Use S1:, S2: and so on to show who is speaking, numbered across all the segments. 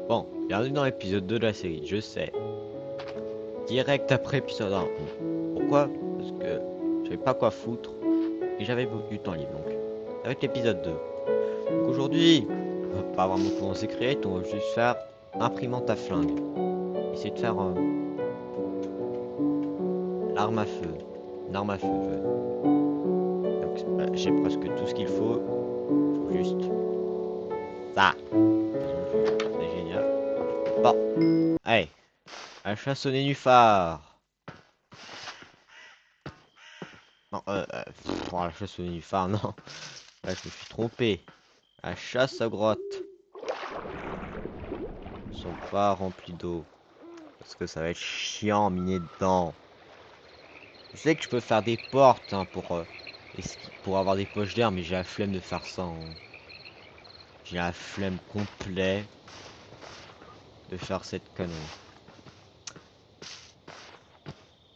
S1: Bon, bienvenue dans l'épisode 2 de la série, je sais. Direct après épisode 1. Pourquoi? Parce que j'avais pas quoi foutre et j'avais beaucoup du temps libre donc. Ça va être l'épisode 2. Donc aujourd'hui, on va pas vraiment commencer Create, on va juste faire imprimante à flingue. Essayer de faire l'arme à feu. Une arme à feu, je veux. Donc j'ai presque tout ce qu'il faut. Faut juste ça. C'est génial. Bon, allez, à la chasse au nénuphar. Non, oh, la chasse au nénuphar, non. Là, je me suis trompé. La chasse à grotte. Ils sont pas remplis d'eau. Parce que ça va être chiant à miner dedans. Je sais que je peux faire des portes hein, pour avoir des poches d'air, mais j'ai la flemme de faire ça. Hein. J'ai la flemme complète de faire cette connerie.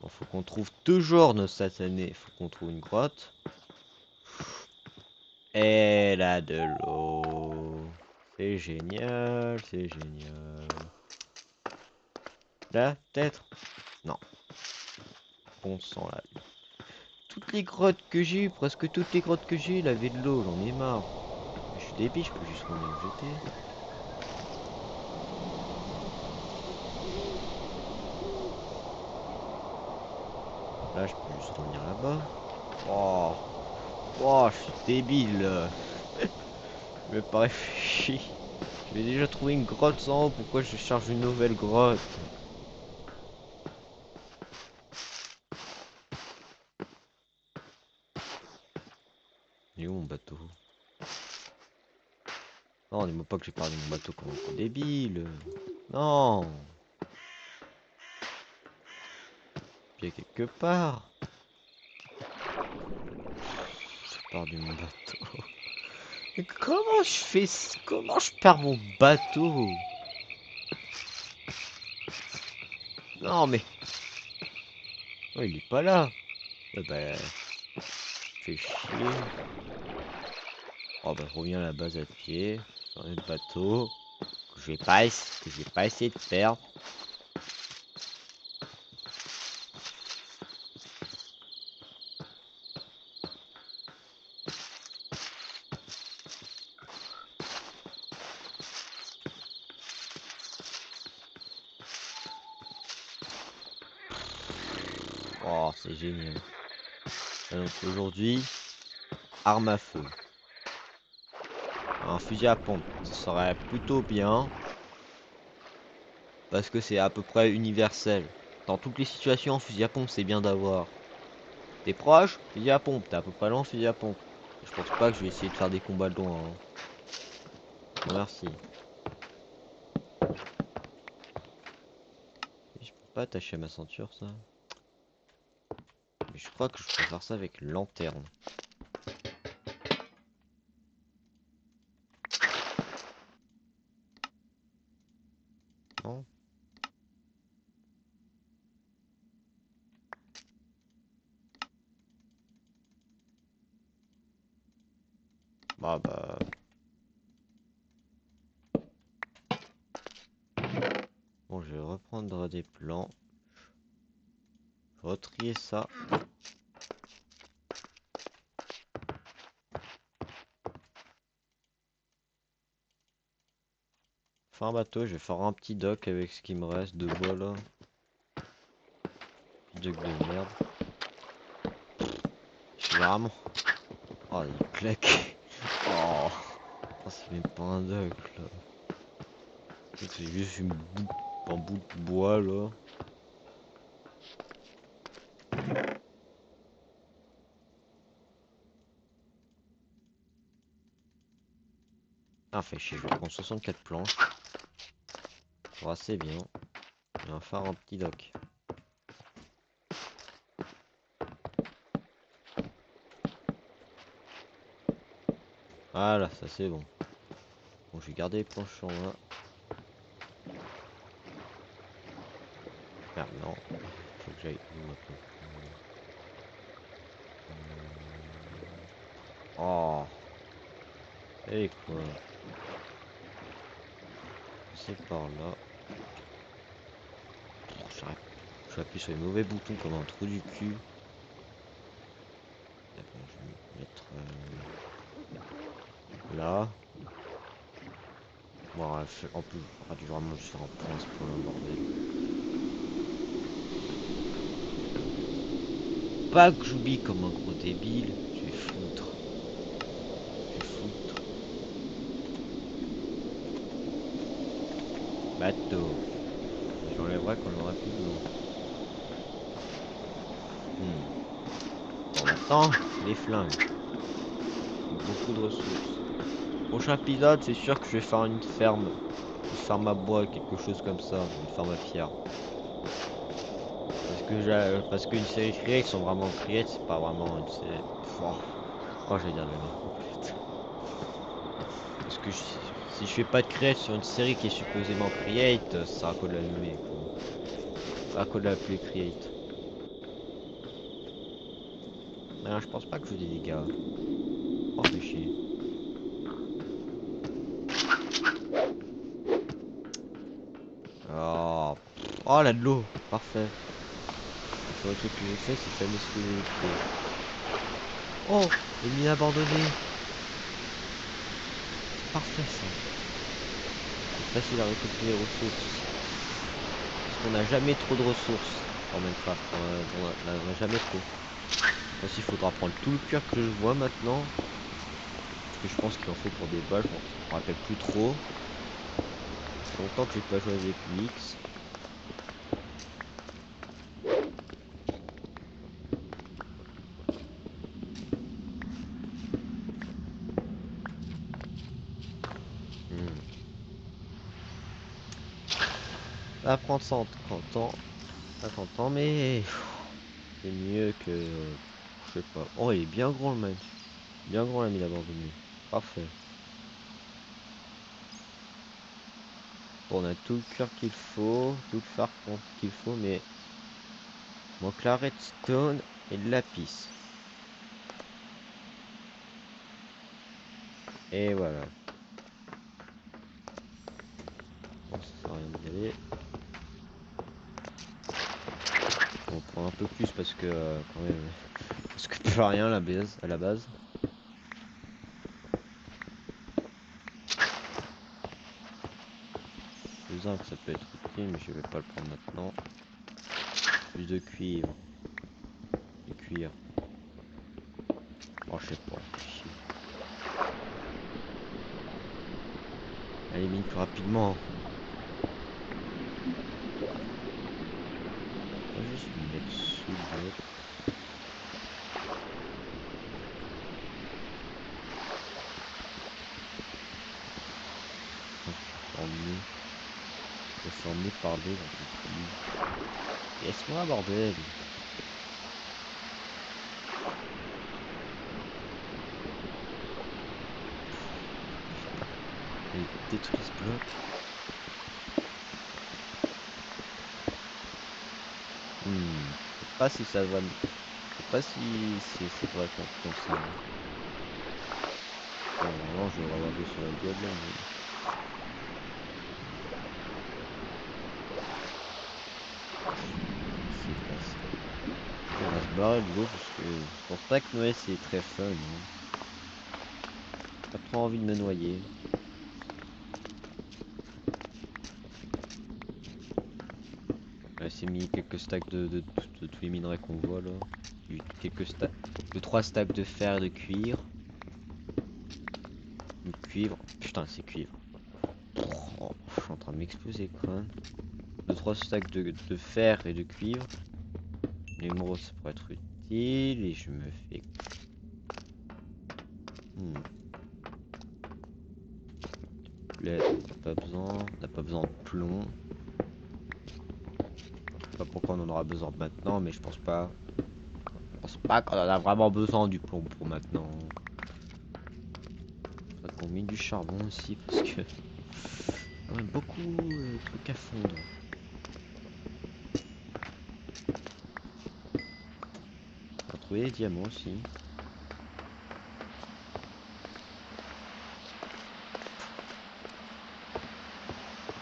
S1: Bon, faut qu'on trouve toujours nos satanés. Faut qu'on trouve une grotte. Et là de l'eau. C'est génial, c'est génial. Là, peut-être? Non. Bon sang là. Toutes les grottes que j'ai eues, presque toutes les grottes que j'ai eues, il avait de l'eau, j'en ai marre. Je suis débile, je peux juste revenir me jeter. Là, je peux juste revenir là-bas. Oh, oh, je suis débile. Je vais pas réfléchir. Je vais déjà trouver une grotte sans eau, pourquoi je charge une nouvelle grotte? Il est où mon bateau? Non, dis-moi pas que j'ai perdu mon bateau comme un coup débile. Non. Puis il y a quelque part. J'ai perdu mon bateau. Mais comment je fais... Comment je perds mon bateau? Non mais... Oh, il est pas là. Ouais, bah... Fait chier. Oh bah je reviens à la base à pied. Sur le bateau. Que je vais pas essayer de perdre. Oh c'est génial. Ah, donc aujourd'hui, arme à feu. Un fusil à pompe. Ça serait plutôt bien. Parce que c'est à peu près universel. Dans toutes les situations, fusil à pompe c'est bien d'avoir. T'es proche, fusil à pompe. T'es à peu près loin, fusil à pompe. Je pense pas que je vais essayer de faire des combats de loin. Hein. Merci. Et je peux pas attacher à ma ceinture ça. Mais je crois que je peux faire ça avec lanterne. Non? Bah. Bon, je vais reprendre des plans. Je vais retrier ça. Faire un bateau, je vais faire un petit dock avec ce qui me reste de bois là. Petit dock de merde. Je suis vraiment. Oh, il claque. Oh, oh c'est même pas un dock là. C'est juste un bout de bois là. Ah, fait chier, je vais prendre 64 planches. Pour assez bien. Et on va faire un petit dock. Voilà, ça c'est bon. Bon, je vais garder les planches en là. Merde, non. Faut que j'aille où à peu près. Oh. Et quoi? passer par là. J'appuie sur les mauvais boutons comme un trou du cul. D'accord, je vais me mettre là. Bon, en plus, j'aurais dû vraiment juste faire un point à ce point-là, bordel. Pas que j'oublie comme un gros débile. Je vais foutre. Bateau. J'enlèverai quand on aura plus de l'eau. Pour l'instant, les flingues. Beaucoup de ressources. Prochain épisode, c'est sûr que je vais faire une ferme à bois, quelque chose comme ça, une ferme à pierre. Parce qu'une série create sont vraiment create, c'est pas vraiment une série. Oh, j'allais dire de la merde. Parce que si je fais pas de create sur une série qui est supposément create, ça sera à quoi de l'allumer, quoi. Ça sera à quoi de l'appeler create. Non, je pense pas que je fais des dégâts. Oh, fais chier. Oh, oh là de l'eau, parfait. Le truc que j'ai fait, c'est jamais ce que j'ai fait. Oh, les mines abandonnées. Parfait ça. C'est facile à récolter les ressources. Parce qu'on n'a jamais trop de ressources en Minecraft. On n'en a jamais trop. Aussi, il faudra prendre tout le cuir que je vois maintenant. Parce que je pense qu'il en faut pour des balles. Je me rappelle plus trop. Ça fait longtemps que j'ai pas joué avec l'X. Ça va prendre 150 ans. 50 ans, mais c'est mieux que... je sais pas. Oh, il est bien grand le mec. Bien grand l'ami abandonné. Parfait. Bon, on a tout le cuir qu'il faut, tout le phare qu'il faut, mais manque la redstone et le lapis. Et voilà. Bon, ça sert à rien d'y aller. On prend un peu plus parce que quand même, parce que plus rien à la base. Le zinc ça peut être utile, mais je vais pas le prendre maintenant. Plus de cuivre. Du cuir. Oh, je sais pas. Chier. Allez, mine plus rapidement. On va juste me mettre sous le bloc. Emmené par l'eau, j'en peux plus. Laisse-moi, bordel. Et détruis ce bloc. Je sais pas si ça va. Je sais pas si c'est vrai comme ça. Bon, vraiment, je vais regarder sur la gueule là, mais. C'est pas ça. On va se barrer du coup parce que je pense pas que Noël c'est très fun. Hein. Pas trop envie de me noyer. C'est mis quelques stacks de tous les minerais qu'on voit là. Quelques stacks. 2-3 stacks de fer et de cuir. Du cuivre. Putain, c'est cuivre. Oh, je suis en train de m'exploser le crâne. 2-3 stacks de fer et de cuivre. L'émeraude ça pourrait être utile. Et je me fais. L'aide, on n'a pas besoin de plomb. Je sais pas pourquoi on en aura besoin maintenant, mais je pense pas. Je pense pas qu'on en a vraiment besoin du plomb pour maintenant. Faudrait qu'on mine du charbon aussi parce que quand même beaucoup de trucs à fondre. On va trouver des diamants aussi.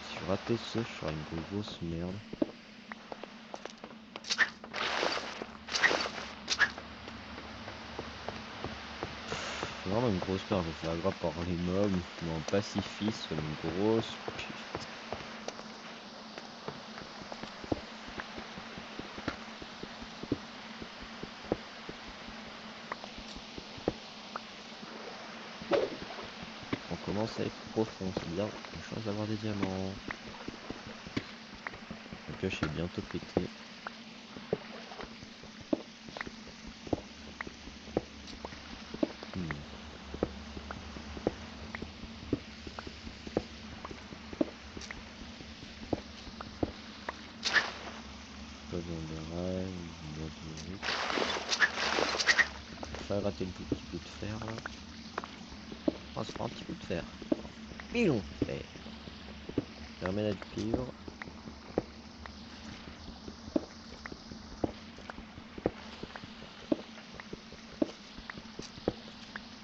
S1: Si raté ce, je serai une grosse merde. C'est vraiment une grosse merde, je fais aggra par les mobs, mais en pacifiste, comme une grosse pute. On commence à être profond, c'est bien, une chance d'avoir des diamants. La pioche est bientôt pétée. Pas besoin de rail, une boîte de route. Je vais rater le tout petit peu de fer là. Oh, c'est pas un petit peu de fer. Pilon fer. Je remets la cuivre.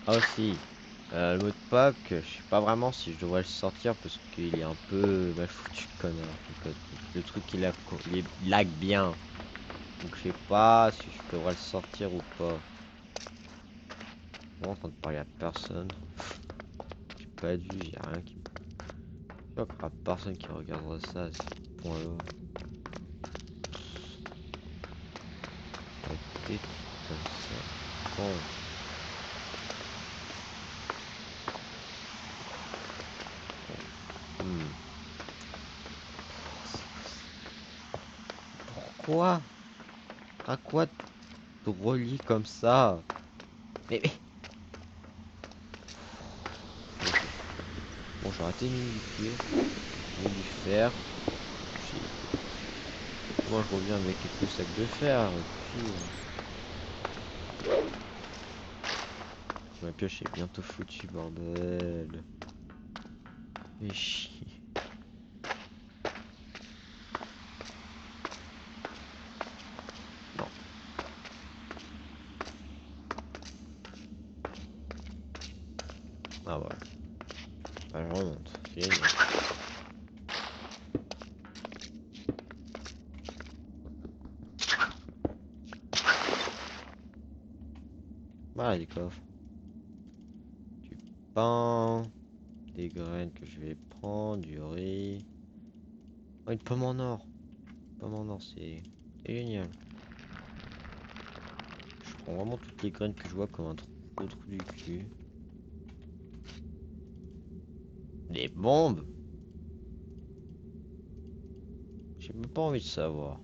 S1: Ah aussi, le mot de pack, je sais pas vraiment si je devrais le sortir parce qu'il est un peu mal foutu, connard. Le truc il lag bien. Donc je sais pas si je devrais le sortir ou pas. Bon, en train de parler à personne. J'ai pas de vue, j'ai rien qui. Je crois qu'il y aura personne qui regardera ça à ce point-là. Peut-être comme ça. Bon. Pourquoi? À quoi te relier comme ça? Mais. Bon, j'ai raté une cuivre, du fer. Moi je reviens avec quelques sacs de fer. Puis, ma pioche est bientôt foutue, bordel. Mais chier. Non. Ah ouais. Bah, je remonte. C'est génial. Voilà les coffres. Du pain. Des graines que je vais prendre. Du riz. Oh, une pomme en or. Une pomme en or, c'est génial. Je prends vraiment toutes les graines que je vois comme un gros trou du cul. Des bombes? J'ai même pas envie de savoir.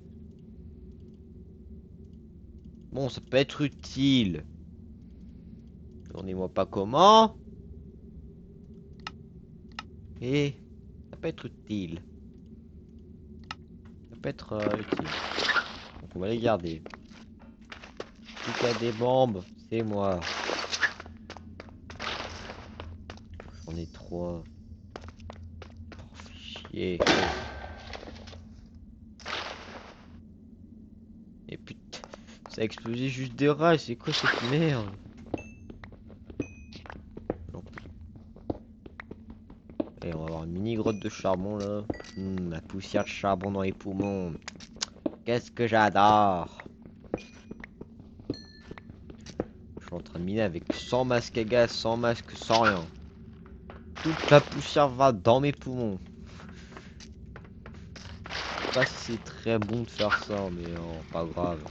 S1: Bon, ça peut être utile. Demandez-moi pas comment. Et ça peut être utile. Ça peut être utile. Donc on va les garder. Qui a des bombes, c'est moi. J'en ai 3. Oh, fais chier. Et putain, ça a explosé juste des rails, c'est quoi cette merde? Non. Et on va avoir une mini grotte de charbon là. La poussière de charbon dans les poumons. Qu'est-ce que j'adore. Je suis en train de miner avec 100 masques à gaz, 100 masques, sans rien. Toute la poussière va dans mes poumons. Je sais pas si c'est très bon de faire ça, mais non, pas grave.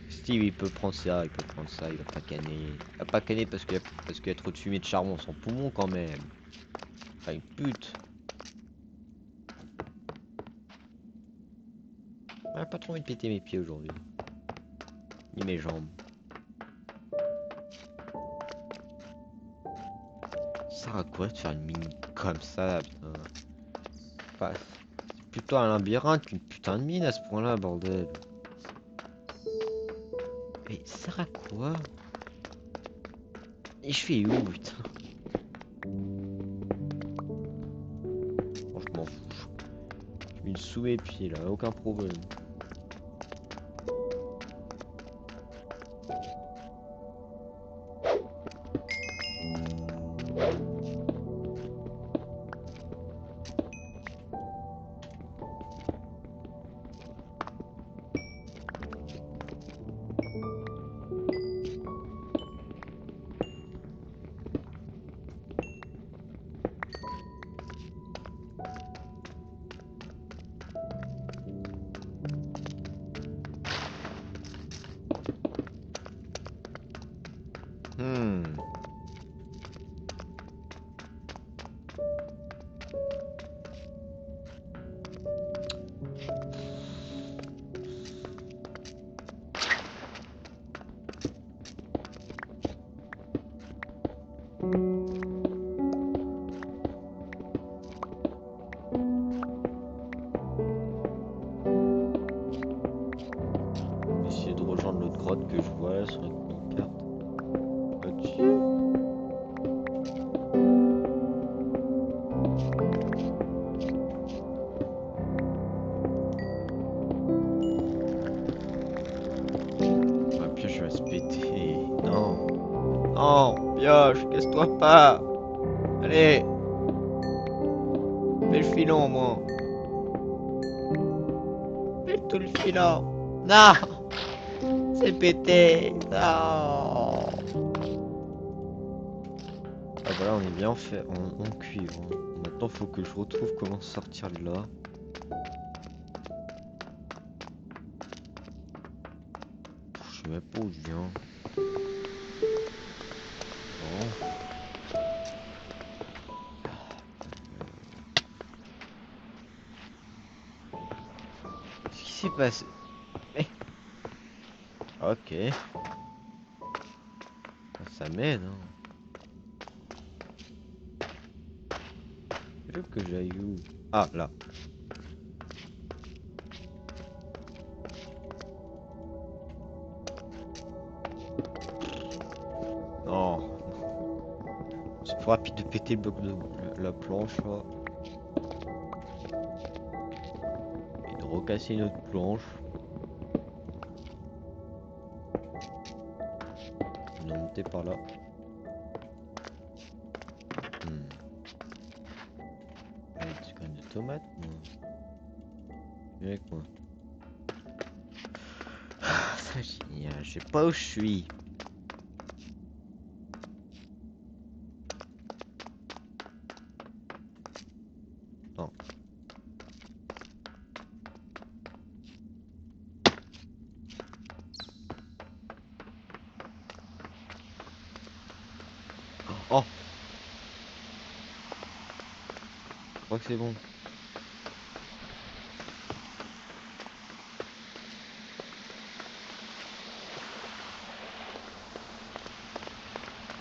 S1: Steve il peut prendre ça, il peut prendre ça, il va pas canner. Il va pas canner parce qu'il y a trop de fumée de charbon dans son poumon quand même. Pas une pute. J'ai pas trop envie de péter mes pieds aujourd'hui. Ni mes jambes. Ça sert à quoi de faire une mine comme ça, putain? Enfin, c'est plutôt un labyrinthe qu'une putain de mine à ce point-là, bordel. Mais ça sert à quoi? Et je fais où, putain? Bon, je m'en fous. Je mets sous mes pieds là, aucun problème. Pioche, casse-toi pas. Allez, fais le filon, moi. Fais tout le filon. Non, c'est pété. Non. Ah voilà, on est bien fait en cuivre, hein. Maintenant, faut que je retrouve comment sortir de là. Je sais même pas où je viens. Non. Qu'est-ce qui s'est passé? Eh, ok. Ça m'aide, hein. Il faut que j'aille où? Ah, là. Non. C'est trop rapide de péter le bloc de la planche, là. Et de recasser une autre planche. On est monté par là. Avec des graines de tomates, moi. Viens avec moi. Ah, ça génial. Je sais pas où je suis. Non. Oh, je crois que c'est bon.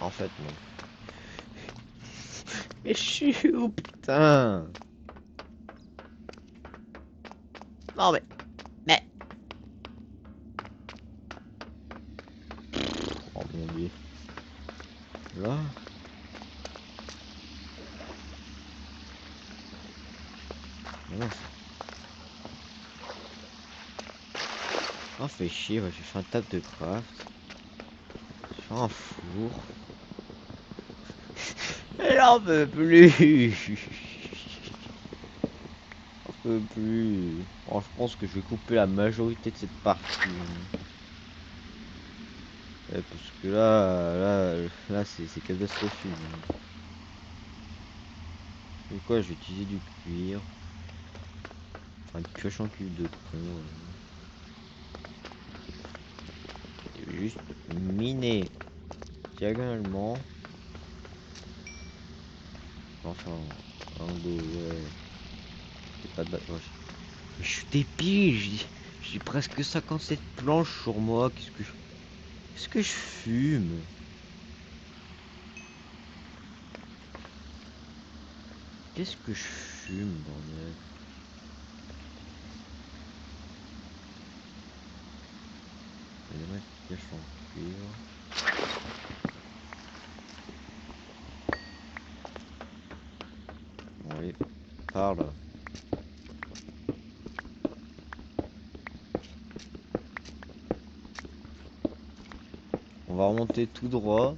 S1: En fait, non. Mais je suis où, putain? Non, mais... Oh mon dieu. Là? Non. Oh, fait chier, ouais, j'ai fait un table de craft. J'ai fait un four. J'en peux plus. J'en peux plus. Oh, je pense que je vais couper la majorité de cette partie, hein. Ouais, parce que là, c'est catastrophique, hein. Et quoi, je vais utiliser du cuir. Enfin, une pioche en cuivre de con. Je vais juste miner diagonalement. Enfin, un, deux, ouais. C'est pas de base. Ouais. Mais je suis débile, j'ai presque 57 planches sur moi. Qu'est-ce que je fume? Qu'est-ce que je fume, bordel? Je vais mettre une pioche en cuivre. Bon, allez, parle. On va remonter tout droit.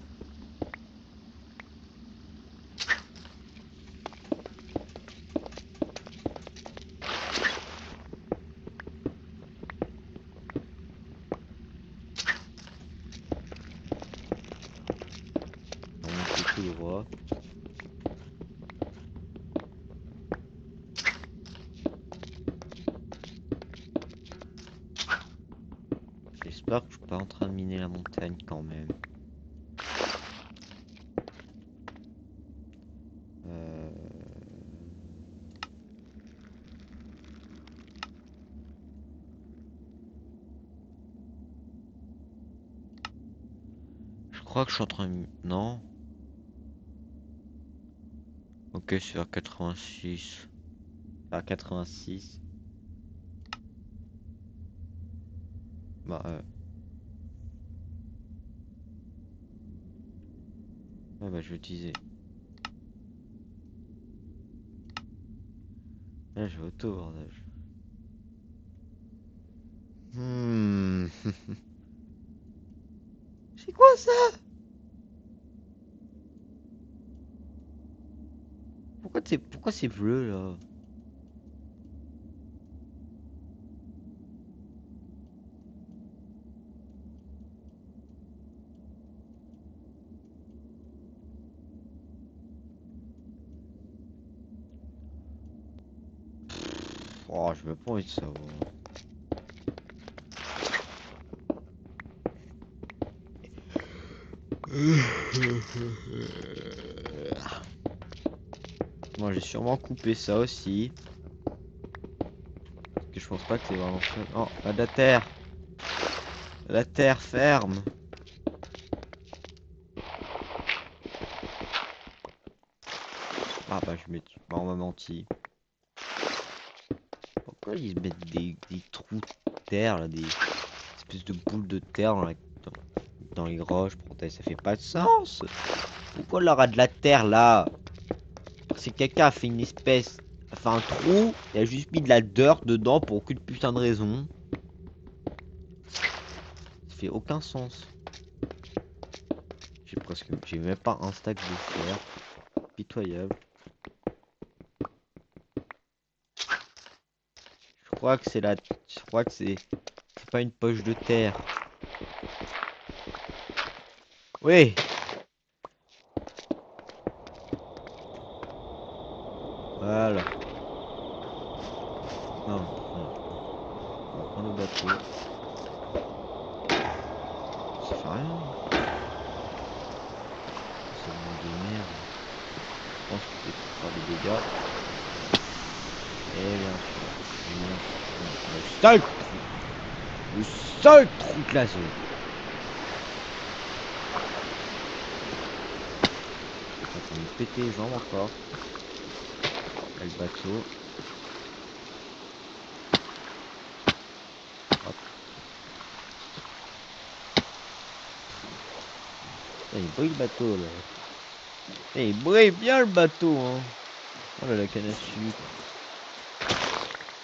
S1: On va remonter tout droit. J'espère que je suis pas en train de miner la montagne quand même. Euh... Je crois que je suis en train de... Non? Ok, c'est vers 86. Vers 86. Bah, ouais, bah, je vais utiliser. Là, je vais auto-bordage. Hmm. C'est quoi ça? pourquoi c'est bleu là? Oh, je veux pas envie de savoir. Moi j'ai sûrement coupé ça aussi. Parce que je pense pas que c'est vraiment ça. Oh, pas de la terre. La terre ferme. Ah bah bah, on m'a menti. Pourquoi ils se mettent des trous de terre là, des espèces de boules de terre dans les roches, ça fait pas de sens. Pourquoi il y aura de la terre là? Si quelqu'un a fait une espèce, enfin un trou, il a juste mis de la dirt dedans pour aucune putain de raison. Ça fait aucun sens. J'ai même pas un stack de fer. Pitoyable. Je crois que c'est pas une poche de terre. Oui. Voilà. Non, on va prendre le bateau. Ça fait rien. C'est le monde de merde. Je pense que c'est pour faire des dégâts. Et bien sûr. Le seul trou de la zone. Je suis en train de me péter les jambes encore. Là, le bateau. Hop. Là, il brille le bateau là. Et il brille bien le bateau hein. Oh là la canne à sucre.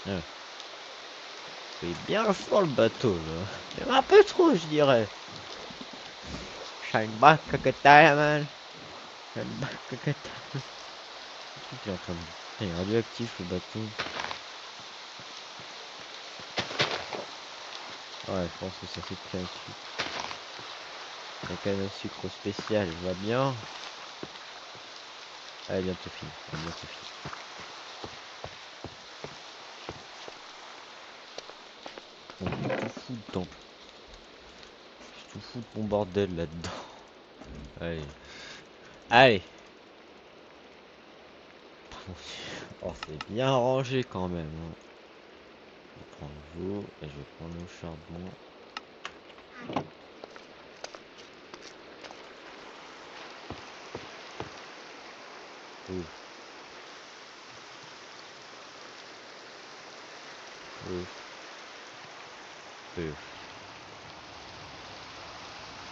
S1: Ah. Il brille bien fort le bateau là. Même un peu trop je dirais. Shine back cocktail man. Shine back cocktail. Il est en train de... Il est radioactif le bateau. Ouais je pense que ça fait plein de sucre. La canne à sucre spéciale va bien. Allez bientôt fini. Bientôt fini. On est tout fou dedans. Je suis tout fou de mon bordel là-dedans. Allez. Allez. Oh, c'est bien rangé quand même. Hein. Je vais prendre l'eau et je vais prendre le charbon. Ouf. Ouf. Ouf.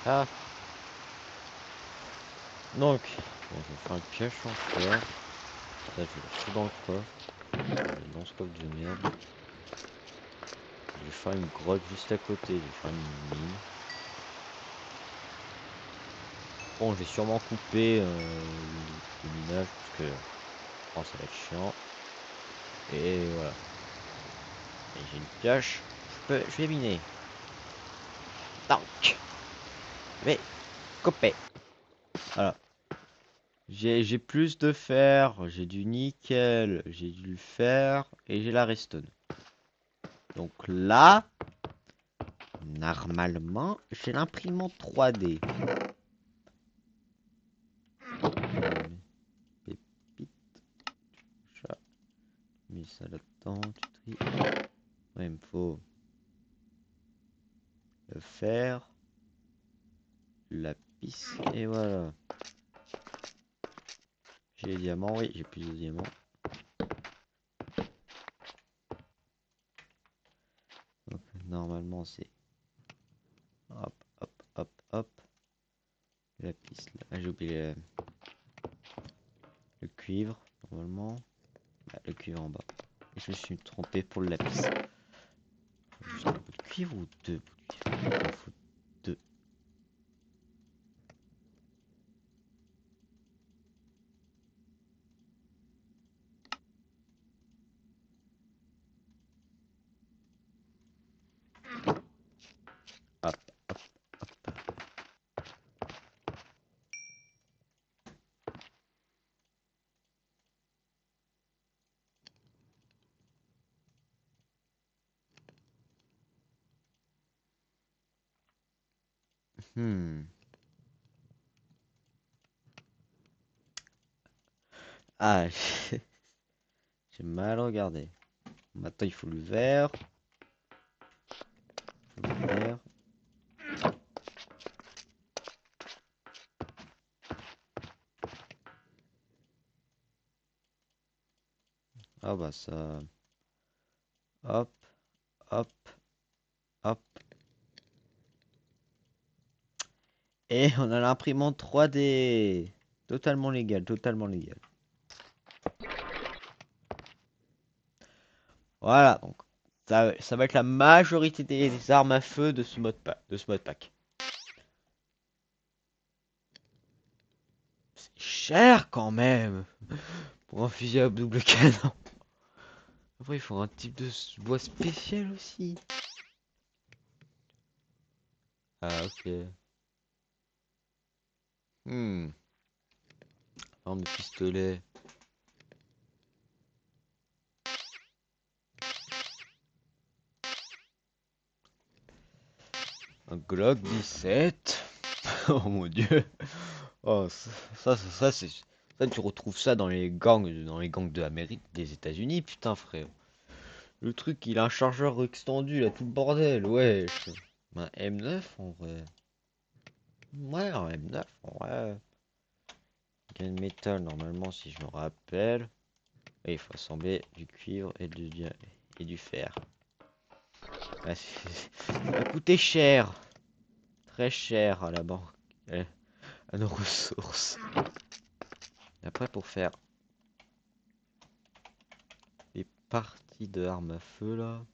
S1: Ah. Donc, bon, je vais faire une pioche en fer. Là, je vais la foutre dans le coffre. Dans ce coffre de merde. Je vais faire une grotte juste à côté. Je vais faire une mine. Bon, je vais sûrement couper le minage parce que oh, ça va être chiant. Et voilà. Et j'ai une pioche. Je vais miner. Donc, je vais couper. Voilà. J'ai plus de fer, j'ai du nickel, j'ai du fer et j'ai la redstone. Donc là, normalement, j'ai l'imprimante 3D. Pépite. Chat. Mets ça là-dedans, tu tries. Ouais, il me faut le fer, la pisse et voilà. J'ai les diamants, oui, j'ai plus de diamants. Donc normalement c'est hop, hop, hop, hop. La pisse là. Ah, j'ai oublié le cuivre, normalement. Ah, le cuivre en bas. Et je me suis trompé pour le lapis. Juste un bout de cuivre ou deux bouts de cuivre? Il m'en faut deux. Mhm. Ah, j'ai mal regardé. Maintenant, il faut le vert. Le vert. Ah bah ça. Hop, hop, hop. Et on a l'imprimante 3D. Totalement légal, totalement légal. Voilà, donc ça va être la majorité des armes à feu de ce mode pack. C'est cher quand même pour un fusil à double canon. Après, il faut un type de bois spécial aussi. Ah, ok. Arme de pistolet. Un Glock 17. Oh mon dieu. Oh, c'est. Ça, tu retrouves ça dans les gangs de Amérique, des États-Unis, putain, frère. Le truc, il a un chargeur extendu, là, tout le bordel, ouais. Un M9, en vrai. Ouais, un M9, en vrai. Gunmetal, normalement, si je me rappelle. Et il faut assembler du cuivre et du fer. Ah, ça va coûter cher. Très cher à la banque. À nos ressources. Et après, pour faire les parties de armes à feu, là.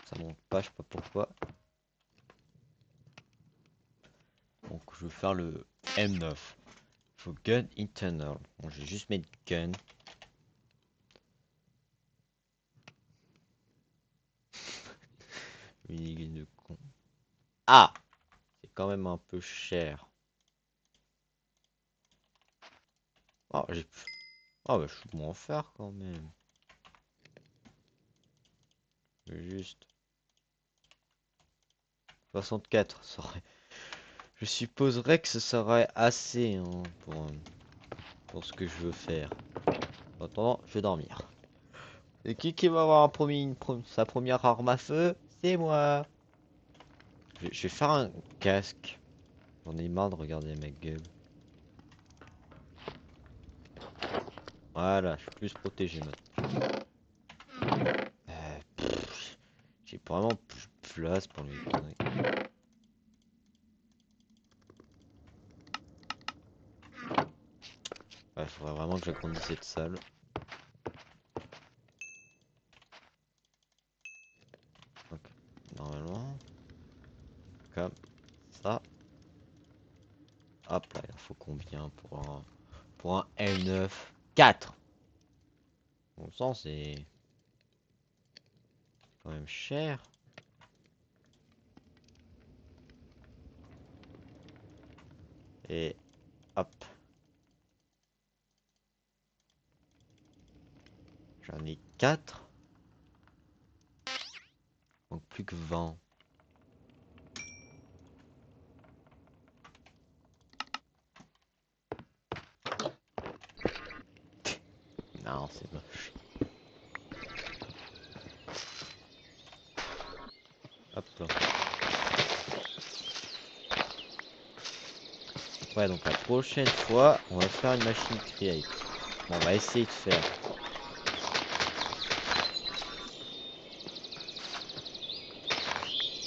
S1: Ça monte pas, je sais pas pourquoi. Donc, je vais faire le M9. Faut gun internal. Bon, je vais juste mettre gun. Minigun de con. Ah! C'est quand même un peu cher. Oh, j'ai. Oh, bah, je suis bon en faire quand même. Je vais juste. 64, ça aurait. Je supposerais que ce serait assez hein, pour ce que je veux faire. En attendant, je vais dormir. Et qui va avoir sa première arme à feu? C'est moi. Je vais faire un casque. J'en ai marre de regarder ma gueule. Voilà, je suis plus protégé maintenant. J'ai vraiment plus de place pour les conneries. Il faudrait vraiment que j'agrandisse cette salle. Donc, normalement, comme ça. Hop là, il en faut combien pour un M9? 4. Bon sang, c'est quand même cher. Et hop. J'en ai 4. Donc plus que 20. Non, c'est moche. Hop là. Ouais, donc la prochaine fois, on va faire une machine create. Bon, on va essayer de faire.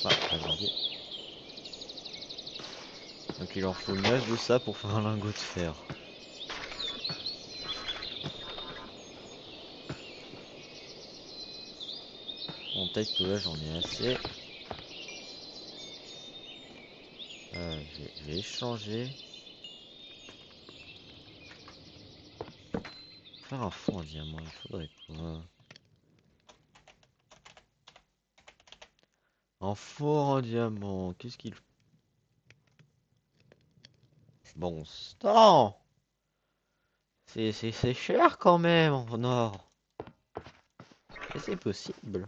S1: Ah, pas janvier. Donc il en faut 9 de ça pour faire un lingot de fer. Bon, peut-être que là j'en ai assez. Je vais échanger. Faire un four en diamant, il faudrait quoi? Un four en diamant, qu'est-ce qu'il... Bon sang! C'est cher quand même en or. Mais c'est possible.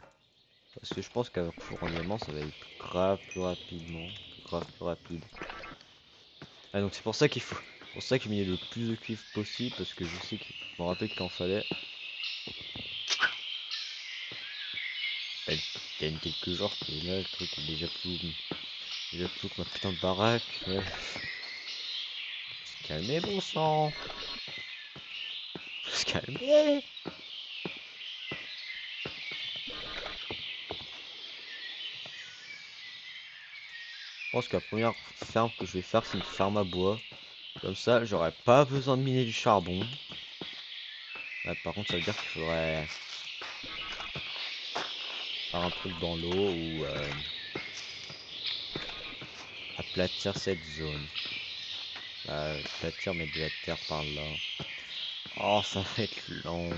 S1: Parce que je pense qu'avec four en diamant, ça va être grave plus rapidement. Grave plus rapide. Ah donc c'est pour ça qu'il faut. Pour ça que je mets le plus de cuivre possible. Parce que je sais que. Je me rappelle qu'il en fallait. Il y a quelques jours que là le truc est déjà plus. Déjà plus que ma putain de baraque. Ouais. Se calmer bon sang. Se calmer. Je pense que la première ferme que je vais faire, c'est une ferme à bois. Comme ça, j'aurais pas besoin de miner du charbon. Là, par contre, ça veut dire qu'il faudrait faire un truc dans l'eau ou aplatir cette zone. Aplatir, mettre de la terre par là. Oh, ça va être long.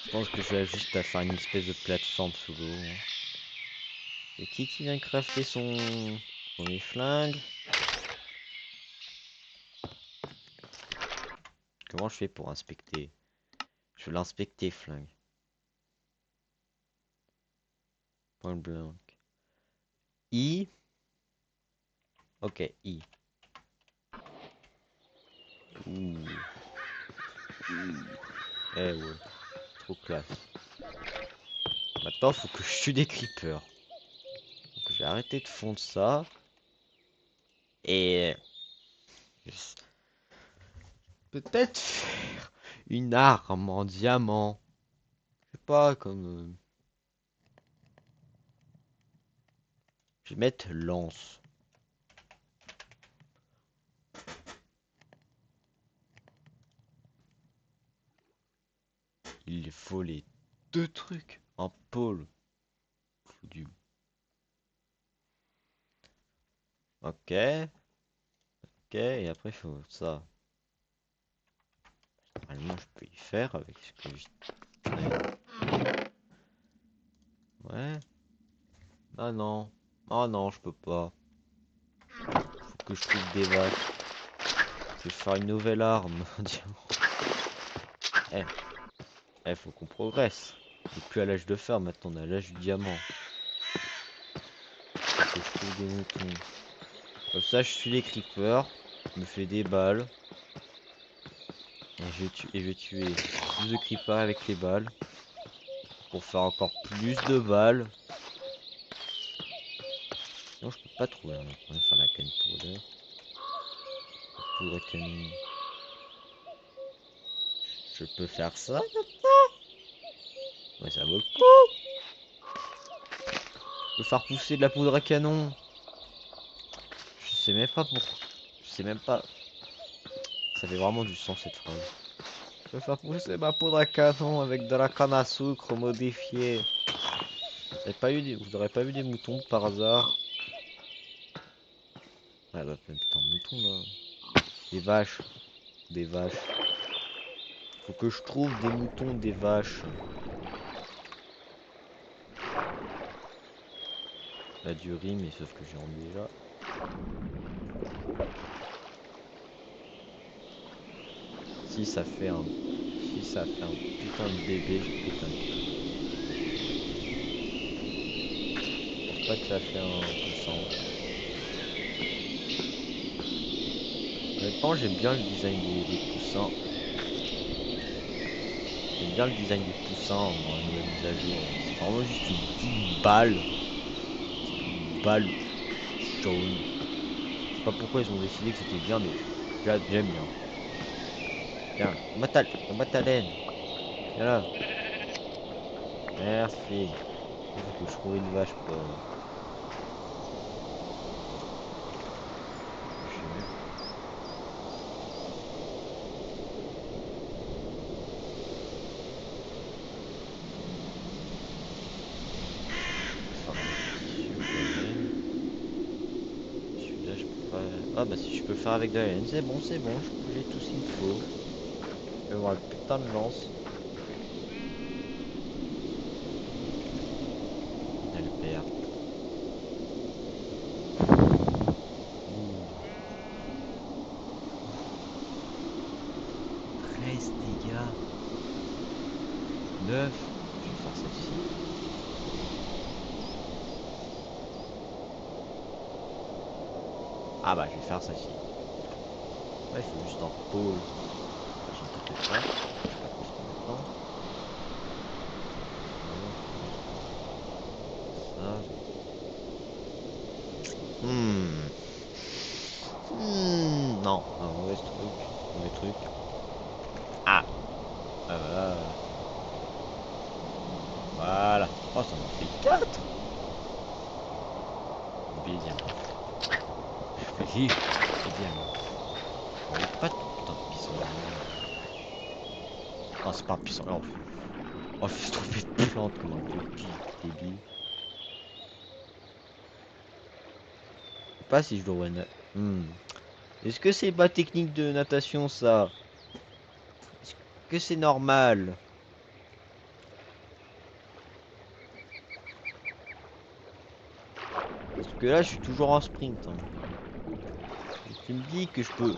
S1: Je pense que je vais juste à faire une espèce de plateforme sous l'eau. Hein. Et qui vient crafter son premier flingue? Comment je fais pour inspecter? Je vais l'inspecter, flingue. Point blanc. I. Ok, I. Ouh. Eh ouais, trop classe. Maintenant, faut que je tue des creepers. Donc, je vais arrêter de fondre ça. Et peut-être faire une arme en diamant. Je sais pas, comme... Je vais mettre lance. Il faut les deux trucs. Un pôle. Du... Ok. Ok, et après il faut ça. Normalement je peux y faire avec ce que je... Ouais. Ah non. Ah non, je peux pas. Faut que je trouve des vaches. Je vais faire une nouvelle arme. Eh, faut qu'on progresse. On est plus à l'âge de fer, maintenant on est à l'âge du diamant. Faut que je trouve des moutons. Comme ça, je suis les creepers. Je me fais des balles. Et je vais tuer plus de creepers avec les balles. Pour faire encore plus de balles. Non, je peux pas trouver un autre moyen de faire la canne poudre. Poudre à canon. Je peux faire ça. Ouais, ça vaut le coup. Je peux faire pousser de la poudre à canon. Je sais même pas pourquoi. Je sais même pas. Ça fait vraiment du sens cette phrase. Je peux faire pousser ma poudre à canon avec de la canne à sucre modifiée. Vous aurez pas vu des moutons par hasard? Ouais, bah putain, mouton là. Des vaches. Des vaches. Faut que je trouve des moutons, des vaches. Là, du riz, mais sauf que j'en ai déjà. Si ça fait un. Si ça fait un putain de bébé, je péter un câble. Je pense pas que ça fait un poussant. Honnêtement, j'aime bien le design des poussins. J'aime bien le design des poussins dans la nouvelle mise à jour. C'est vraiment juste une petite balle. Une balle jaune. Je sais pas pourquoi ils ont décidé que c'était bien, mais j'aime bien. Tiens, combat ta laine. Viens là. Merci. Il faut que je trouve une vache pour. Je sais même pas faire avec tissu ou de la laine. Celui-là, je peux pas. Ah bah si je peux le faire avec de la laine, c'est bon, j'ai tout ce qu'il me faut. Je vais avoir le putain de lance. Albert. Ouh. 13 dégâts. 9. Je vais faire celle-ci. Ah bah je vais faire ça ici. Ouais, il faut juste en pause. J'ai tout fait ça. Je sais pas combien de temps. Ça. Non, un mauvais truc. Mauvais truc. Ah, voilà. Voilà. Oh, ça m'en fait 4. Obédiemment. Obédiemment. Mais pas tout putain de pissenlit. Non, c'est pas un pissenlit. Oh, je suis trouvé de plantes comme un gros débile. Je sais pas si je dois Est-ce que c'est pas technique de natation ça? Est-ce que c'est normal? Parce que là je suis toujours en sprint. Hein. Et tu me dis que je peux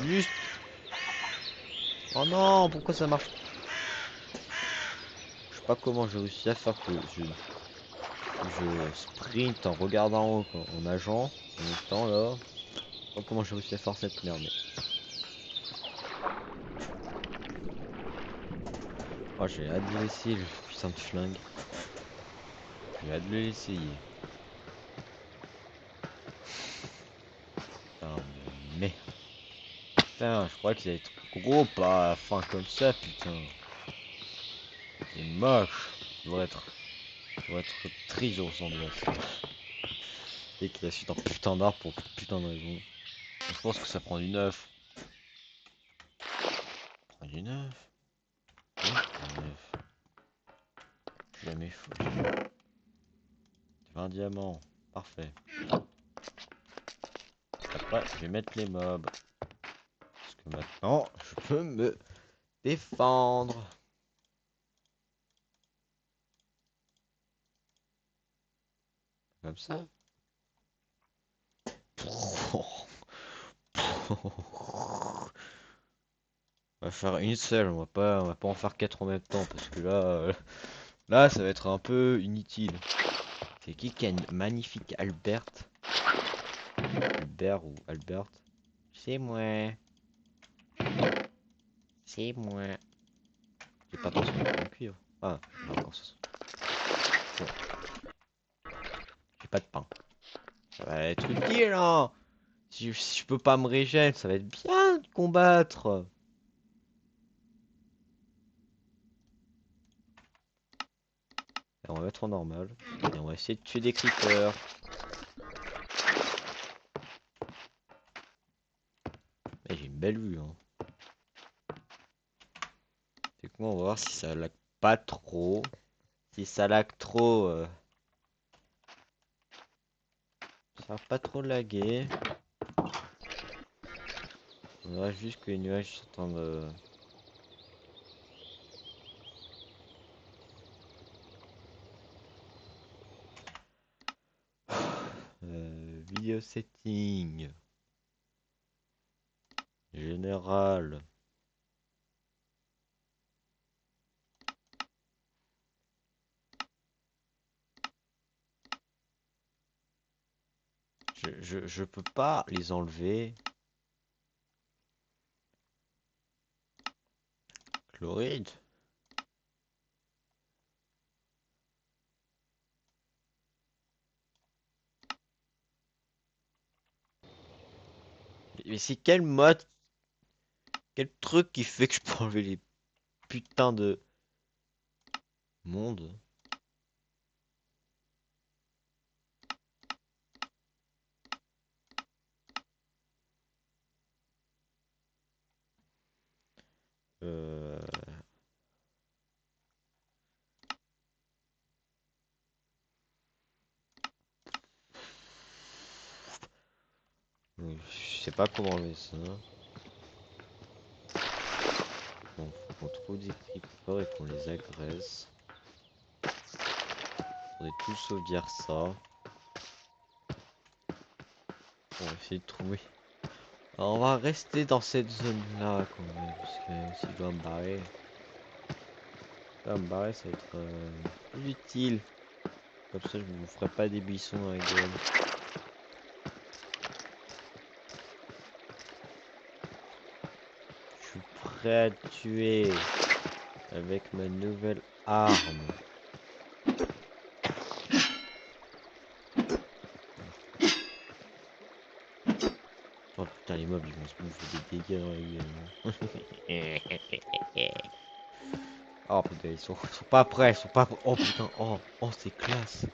S1: juste... Oh non, pourquoi ça marche? Je sais pas comment j'ai réussi à faire que je sprint en regardant en haut, en nageant en même temps là. Je sais pas comment j'ai réussi à faire cette merde mais... Oh j'ai hâte de l'essayer le putain de flingue. J'ai hâte de l'essayer. Putain de merde. Putain, je crois qu'il allait être gros, pas fin comme ça, putain. C'est moche. Ça devrait être triste de ressembler à ça. Et qu'il a su un putain d'arbre pour putain de raison. Je pense que ça prend du neuf. Prend du neuf. Oui, du neuf. Jamais fou. 20 diamants. Parfait. Après, je vais mettre les mobs. Parce que maintenant, je peux me défendre. Comme ça. On va faire une seule, on va pas en faire 4 en même temps parce que là ça va être un peu inutile. C'est qui a une magnifique Albert? Albert ou Albert? C'est moi. C'est moi. J'ai pas attention à mon cuivre. Ah, d'accord, ça. Bon, j'ai pas de pain. Ça va être utile, hein. Si je peux pas me régénérer, ça va être bien de combattre. Et on va mettre en normal. Et on va essayer de tuer des creepers. Et j'ai une belle vue, hein. C'est quoi, on va voir si ça lag pas trop. Si ça lag trop, ça va pas trop laguer. On verra juste que les nuages s'attendent. Video setting. Général. Je peux pas les enlever. Chloride. Mais c'est quel mode, quel truc qui fait que je peux enlever les putains de monde? Euh... Je sais pas comment enlever ça. Bon, faut qu'on trouve des creepers et qu'on les agresse. Faudrait tout sauvegarder ça. On va essayer de trouver. Alors, on va rester dans cette zone là quand même. Parce que si je dois me barrer. Ça va être plus utile. Comme ça je vous ferai pas des buissons dans la gueule. prêt à te tuer avec ma nouvelle arme. Oh putain, les mobs ils vont se bouffer des dégâts dans la gueule. Oh putain, ils sont pas prêts, ils sont pas prêts. Oh putain, oh c'est classe.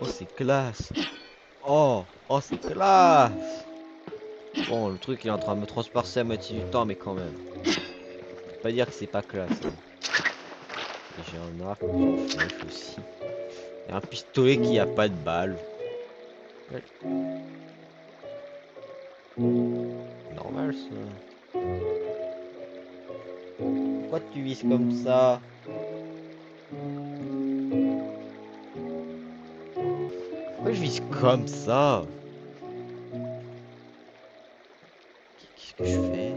S1: Oh c'est classe. Oh c'est classe. Bon, le truc il est en train de me transpercer à moitié du temps, mais quand même. Je peux pas dire que c'est pas classe. Hein. Et j'ai un arc, une flèche aussi. Et un pistolet qui a pas de balles. Ouais. Normal ça. Pourquoi tu vises comme ça? Pourquoi je vise comme ça? Qu'est-ce que je fais?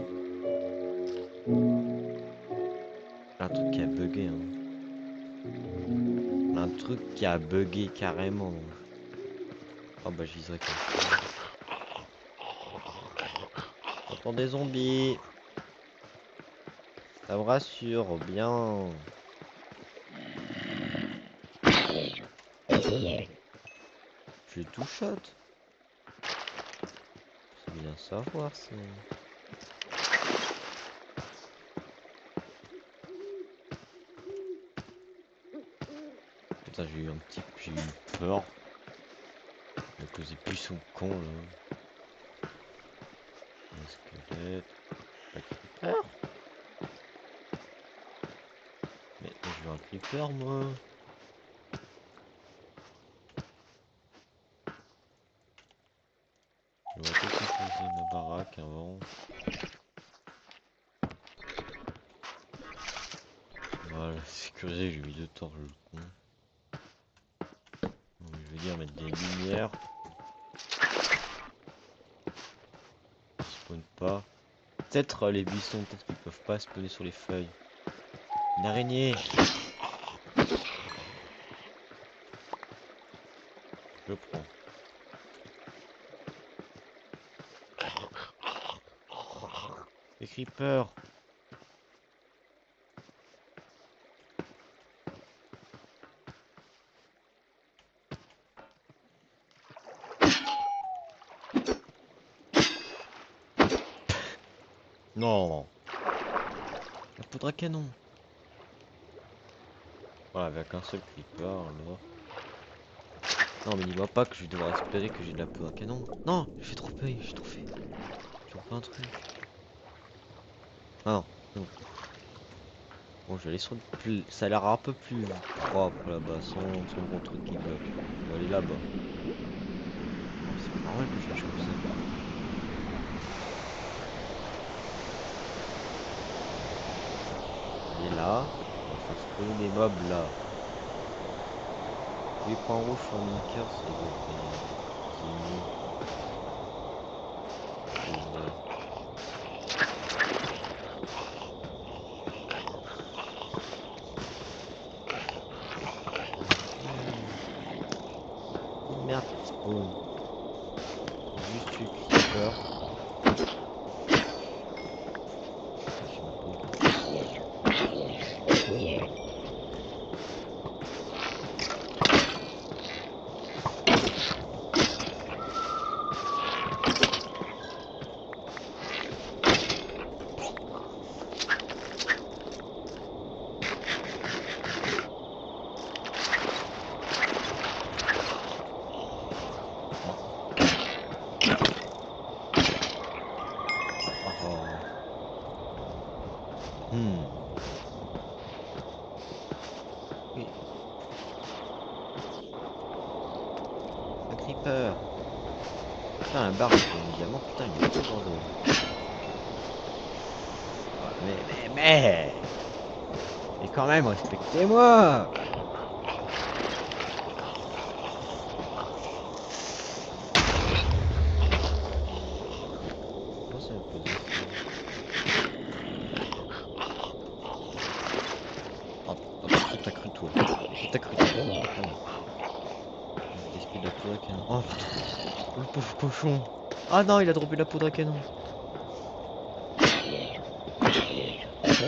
S1: Un truc qui a bugué, hein. Un truc qui a bugué carrément. Oh bah je viserai comme ça. J'entends des zombies. Ça me rassure bien. Je tout shot. C'est bien savoir ça. Putain, j'ai eu peur. À cause des buissons cons là. Un squelette. Pas de creeper. Mais je veux un creeper moi. Je vais peut-être composer ma baraque avant. Voilà, sécuriser, j'ai mis 2 torches le con. Donc, je veux dire mettre des lumières. Ils spawnent pas. Peut-être les buissons, peut-être qu'ils peuvent pas spawner sur les feuilles. Une araignée. Je prends. Les creepers. Non. La poudre à canon. Voilà, avec un seul creeper alors. Non mais dis-moi pas que je vais devoir espérer que j'ai de la poudre à canon. Non, j'ai trop payé, j'ai trop fait. J'ai fait un truc. Ah non, non. Bon, je vais aller sur le plus... Ça a l'air un peu plus propre là-bas, sans gros truc qui bloque. On va aller là-bas. C'est pas normal que je cherche comme ça. Et là, on va faire spawner des mobs là. Les points rouges sur mon cœur, c'est des ennemis. Oh merde, spawn. Juste tu creeper. J'ai ma poudre. Oh. Oui. Un creeper. Putain, la barre, c'est un diamant. Putain, il est trop dangereux. Mais quand même, respectez-moi. Comment ça me poser ça? Oh, t'as cru toi. T'as cru toi. L'esprit de la poudre à canon. Oh putain. Le pauvre cochon. Ah non, il a droppé la poudre à canon. Hop,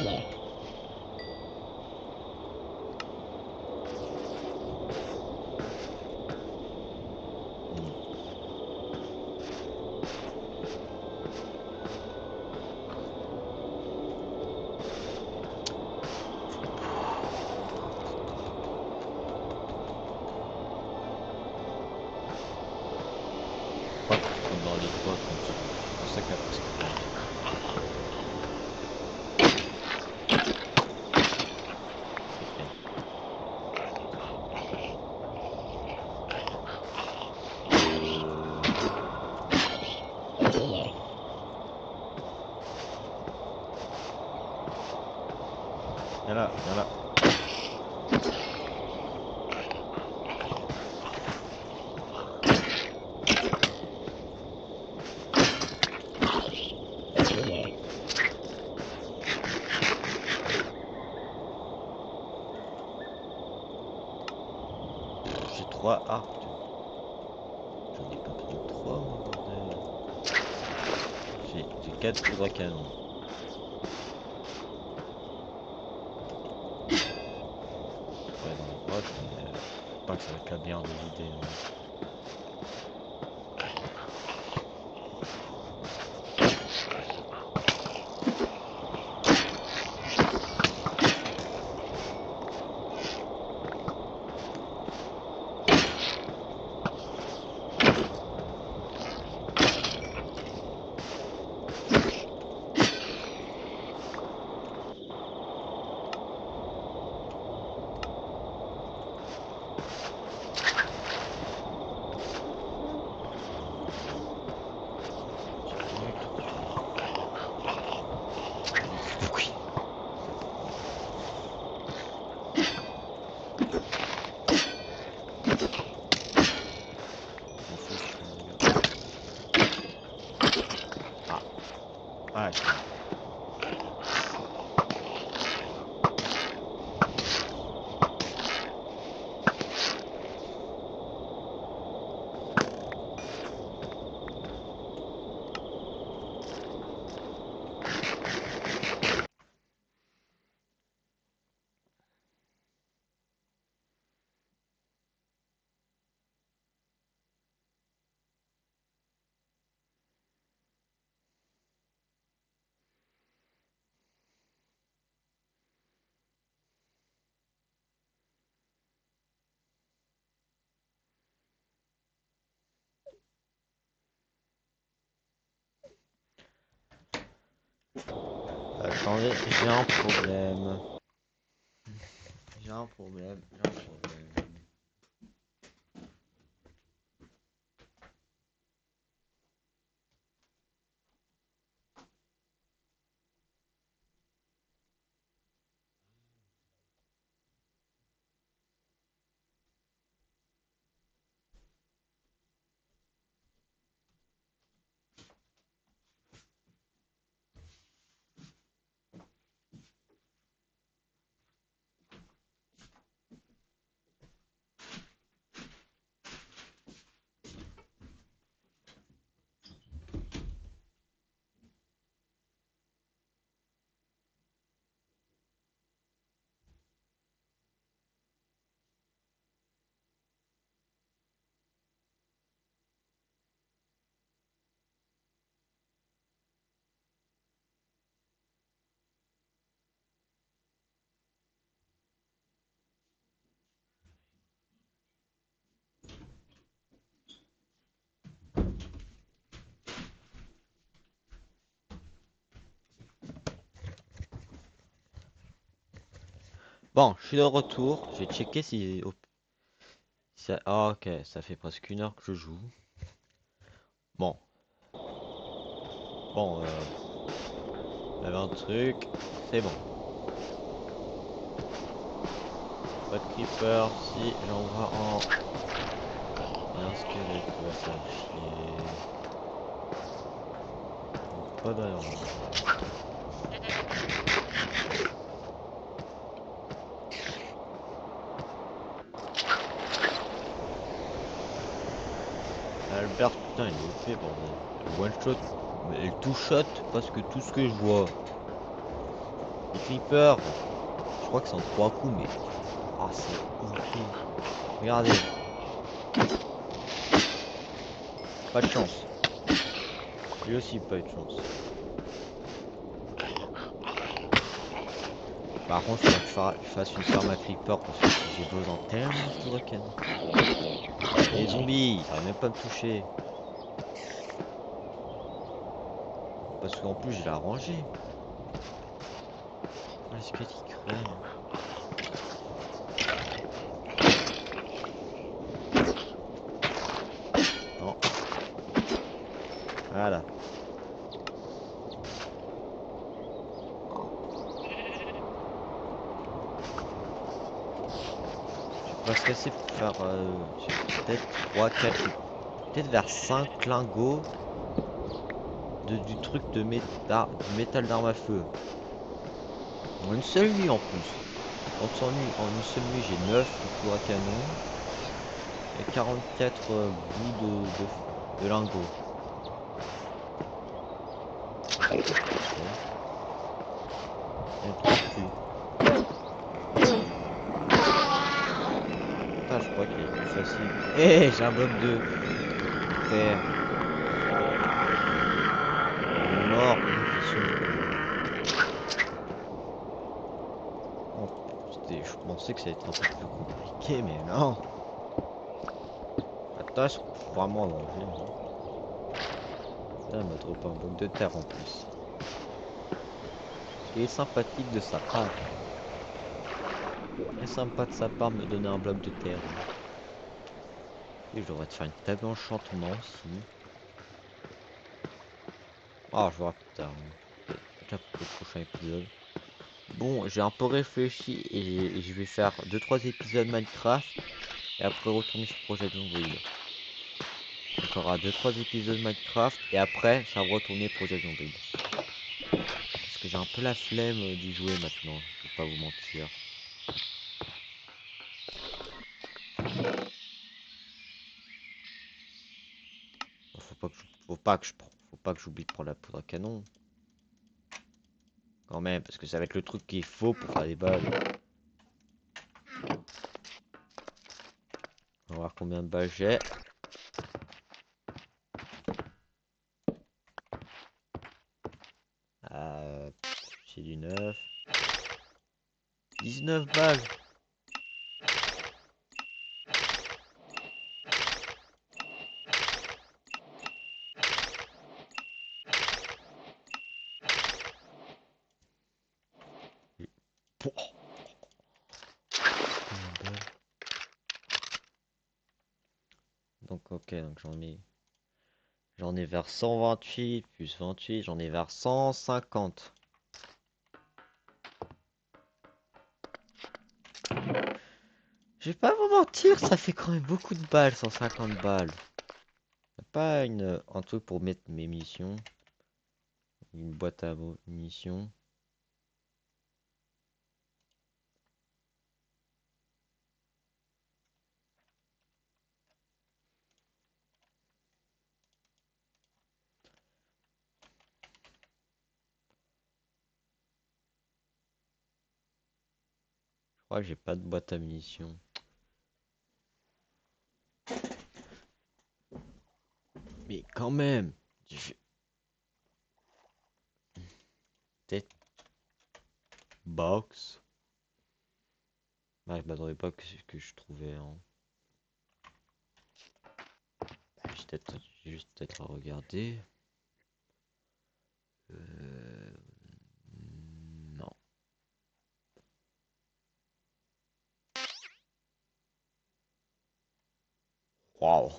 S1: comme dans les toits, comme ça. C'est pour ça qu'il y a presque pas. Viens là, viens là. J'ai 3 arcs. J'en ai pas pris 3, moi, bordel. J'ai 4 poudres à canon. Ouais, dans la grotte, mais faut pas que ça va être la meilleure des idées. Hein. Oui. Ah, ouais. Attendez, j'ai un problème. J'ai un problème. Bon, je suis de retour. J'ai checké si... Ah, ok, ça fait presque 1 heure que je joue. Bon. Bon, j'avais un truc. C'est bon. Pas de creeper. Si, j'en vois un. Et un squelette qui va faire chier. Donc, pas derrière moi. Albert, putain, il est OP, bordel. Elle one shot, mais elle two shot parce que tout ce que je vois. creepers. Je crois que c'est en 3 coups, mais... Ah, c'est horrible. Regardez. Pas de chance. Lui aussi, pas eu de chance. Par contre, il faut que je fasse une ferme à creeper parce que j'ai besoin tellement de poudre à canon. Les zombies, ils arrivent même pas à me toucher. Parce qu'en plus, je l'ai arrangé. Est-ce que tu crèves? Non. Voilà. Je vais pas se casser pour faire peut-être 3, 4, peut-être vers 5 lingots du truc de du métal d'arme à feu. En une seule nuit en plus. En une seule nuit, j'ai 9 de poudre à canon et 44 bouts de lingots. Okay. Et 3 plus. Putain, je crois qu'il est plus facile. Eh, j'ai un bloc de terre. Il est mort. Je pensais que ça allait être un peu plus compliqué, mais non. Attends, je suis vraiment en danger. Putain, il m'a trop un bloc de terre en plus. Il est sympathique de sa part. Très sympa de sa part de me donner un bloc de terre. Et je devrais te faire une table d'enchantement aussi. Ah, je vois plus tard. Peut-être pour le prochain épisode. Bon, j'ai un peu réfléchi et je vais faire 2-3 épisodes Minecraft. Et après retourner sur Projet Zombril. Donc il y aura 2-3 épisodes Minecraft. Et après, ça va retourner Projet Zombril. Parce que j'ai un peu la flemme d'y jouer maintenant. Je vais pas vous mentir. Faut pas que j'oublie de prendre la poudre à canon. Quand même, parce que ça va être le truc qu'il faut pour faire des balles. On va voir combien de balles j'ai. J'ai du 9. 19 balles. Donc ok, donc j'en ai vers 128 plus 28, j'en ai vers 150. Je vais pas vous mentir, ça fait quand même beaucoup de balles, 150 balles. Y'a pas un truc pour mettre mes munitions. Une boîte à munitions. Je crois que j'ai pas de boîte à munitions. Mais quand même, peut-être box. Ouais, je m'attendais pas que je trouvais. Hein. J'ai juste peut-être à regarder. Non. Waouh.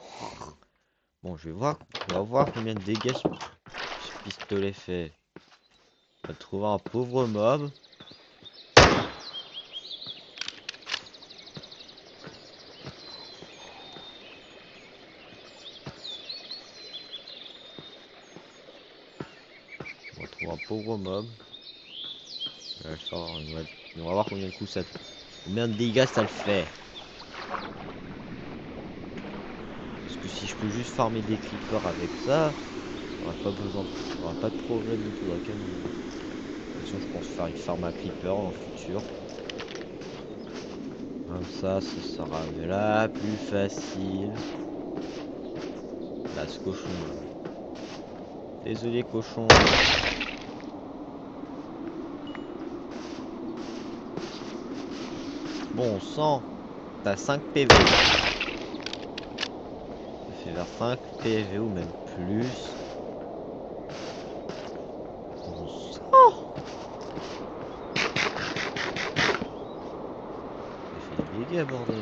S1: Bon, on va voir combien de dégâts ce pistolet fait. On va trouver un pauvre mob. On va trouver un pauvre mob. On va voir combien de coups combien de dégâts ça le fait. Parce que si je peux juste farmer des creepers avec ça, on aura pas besoin, on aura pas de problème de poudre à canon. façon, je pense faire une farm à creeper dans le futur. Comme ça, ce sera là plus facile. Là, ce cochon. Désolé, cochon. Bon sang, t'as 5 PV. Ça fait vers 5 PV ou même plus. Bon sang. Ça fait des dégâts, bordel.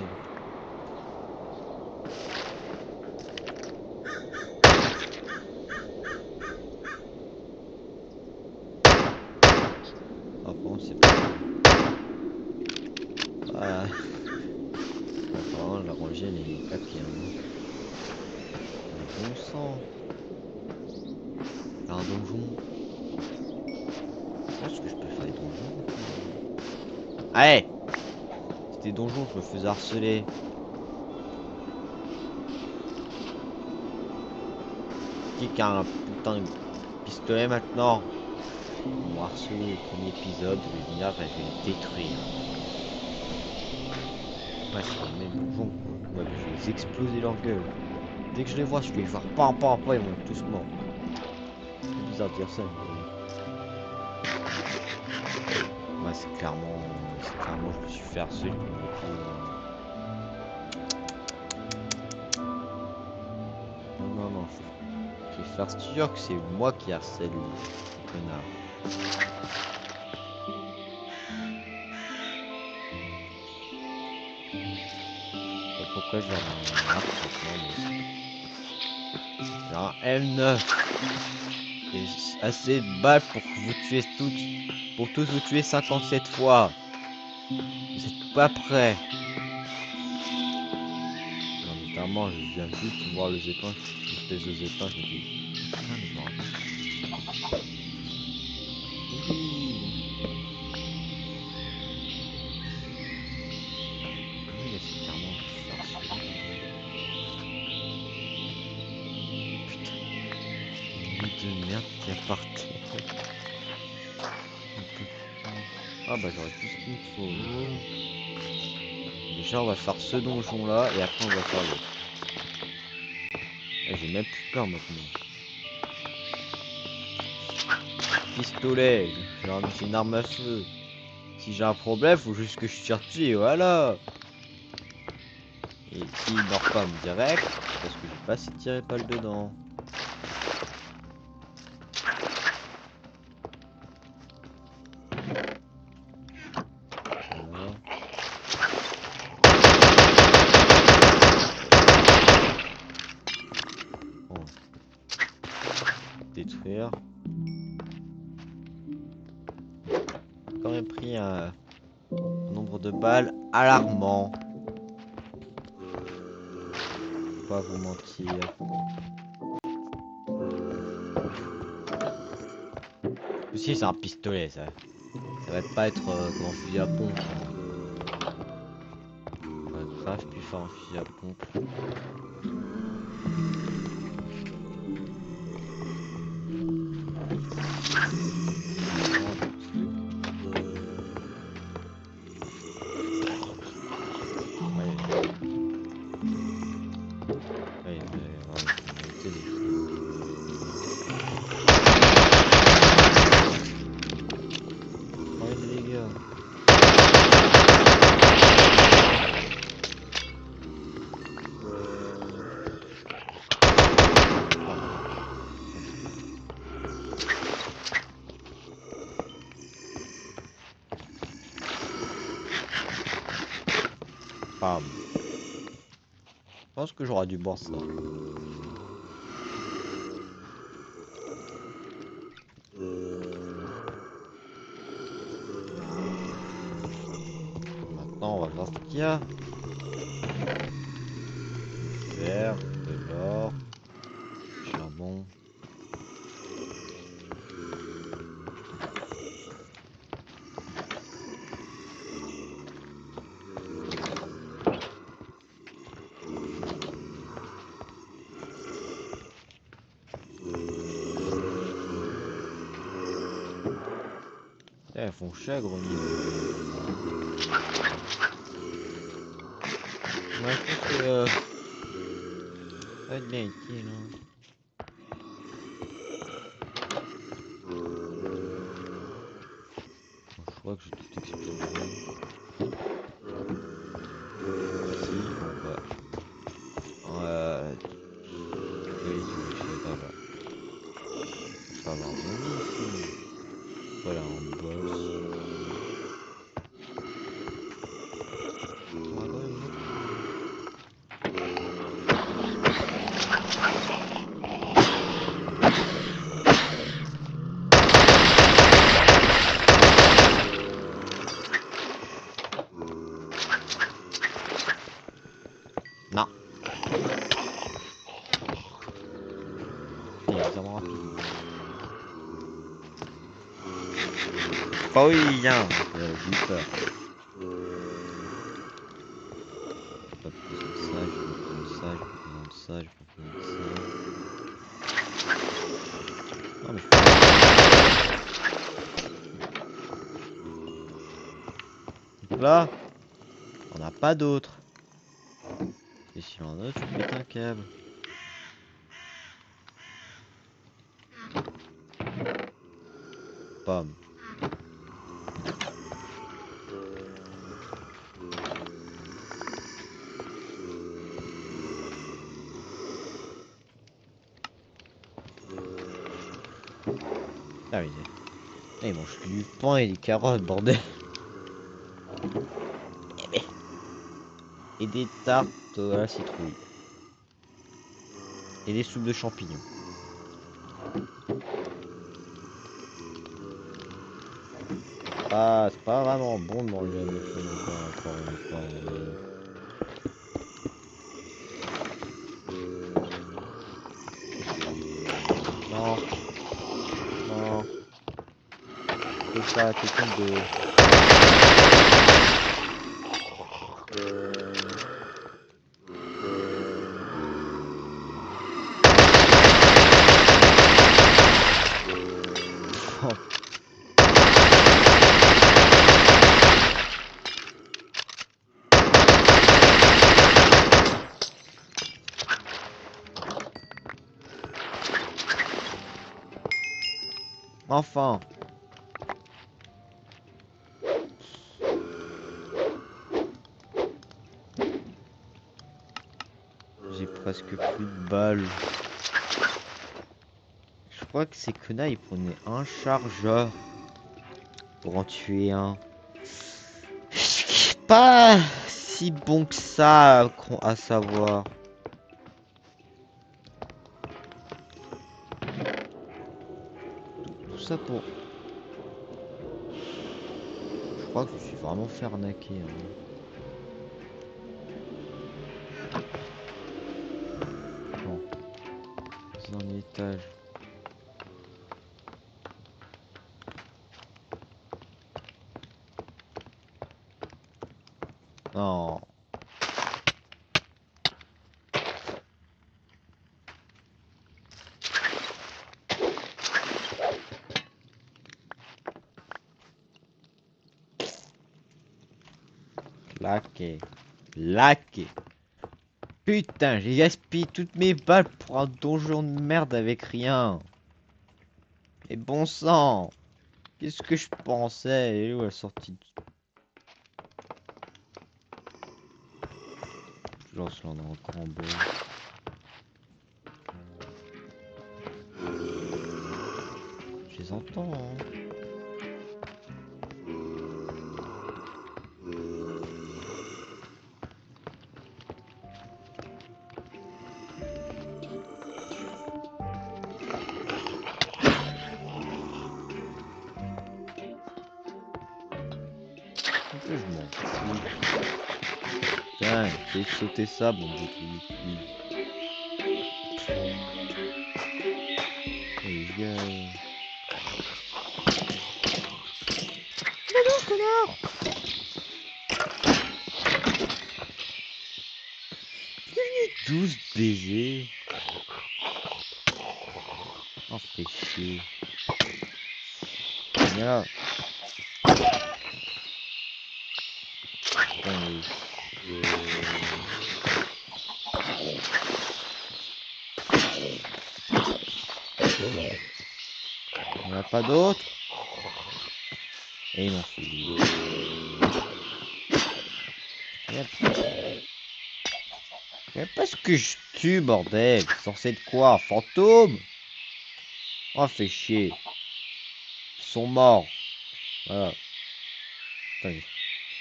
S1: Ah bon, c'est pas... Ah. Apparemment, la rangée, elle est claquée. Hein. Bon sang. Un donjon. Je pense que je peux faire des donjons. Allez! C'était donjon, je me faisais harceler. Qui a un putain de pistolet maintenant? Ils m'ont harcelé au premier épisode, je vais venir, je vais les détruire. Ouais, c'est le même donjon quoi. Ouais, je vais les exploser leur gueule. Dès que je les vois, je fais genre pam pam pam, ils vont tous morts. C'est bizarre de dire ça, mais... Ouais, c'est clairement, je me suis fait harceler comme beaucoup. Non, non, non, je vais faire sûr que c'est moi qui harcèle les connards. Pourquoi j'ai un arc maintenant, j'ai un M9 et assez de balles pour vous tuer toutes, pour tous vous tuer 57 fois. Vous êtes pas prêts. Non, notamment, je viens juste de voir les épinges, l'espèce de épinges, je me dis, putain, mais je me rappelle. Oui, là, c'est clairement farce. Putain, une nid de merde qui a par terre. Ah bah j'aurais tout ce qu'il me faut. Déjà on va faire ce donjon là et après on va faire l'autre. J'ai même plus peur maintenant. Pistolet, j'ai une arme à feu. Si j'ai un problème, faut juste que je tire dessus et voilà. Et s'il meurt pas direct, parce que j'ai pas assez tiré balle dedans. Voilà. Bon. Détruire. J'ai quand même pris un nombre de balles alarmant. Pas vous mentir. Si c'est un pistolet ça. Ça va pas être comme un fusil à pompe. Hein. On va grave plus faire un fusil à pompe. Bam. Je pense que j'aurais dû boire ça. Maintenant, on va voir ce qu'il y a. Du fer, de l'or, du charbon. Elles font chier à grogner. Moi je pense que ça va être bien utile. Hein. Bon, je crois que j'ai tout exploré. Ici, bon bah. Oui, je sais pas là. Je peux avoir un zombie ici. Voilà, un boss. On va quand même beaucoup. Non. Il est bizarrement rapide. Oh oui, viens. J'ai eu peur. Pas besoin de ça, j'ai pas besoin de ça, j'ai pas besoin de ça, j'ai pas besoin de ça. Non mais je peux... Donc là, on n'a pas d'autre. Et si on en a, tu pètes un câble. Pomme. Ah oui, il mange du pain et des carottes, bordel. Et des tartes à la citrouille. Et des soupes de champignons. Ah, c'est pas vraiment bon de manger la mouflon encore une fois. Non, non. Fais ça, t'es tombé. Enfin. J'ai presque plus de balles. Je crois que ces connards ils prenaient un chargeur pour en tuer un. C'est pas si bon que ça à savoir. Tout ça pour... Je crois que je suis vraiment fait arnaquer. Hein. Bon, c'est un étage. Non. Laqué. Laqué. Putain, j'ai gaspillé toutes mes balles pour un donjon de merde avec rien. Et bon sang. Qu'est-ce que je pensais? Elle est où la sortie? Je lance là, on est encore en bas. Je les entends, hein. Un peu, je m'en fous. Tiens, j'ai sauté ça, bon, de couilles. Les gars. Mais non, connard! Bienvenue 12 baisers. Oh, fait chier. Viens là. On n'y en a pas d'autres. Et ils m'ont suivi. Mais pas ce que je tue, bordel. Censé de quoi? Un fantôme? Oh, fait chier. Ils sont morts. Voilà. Putain,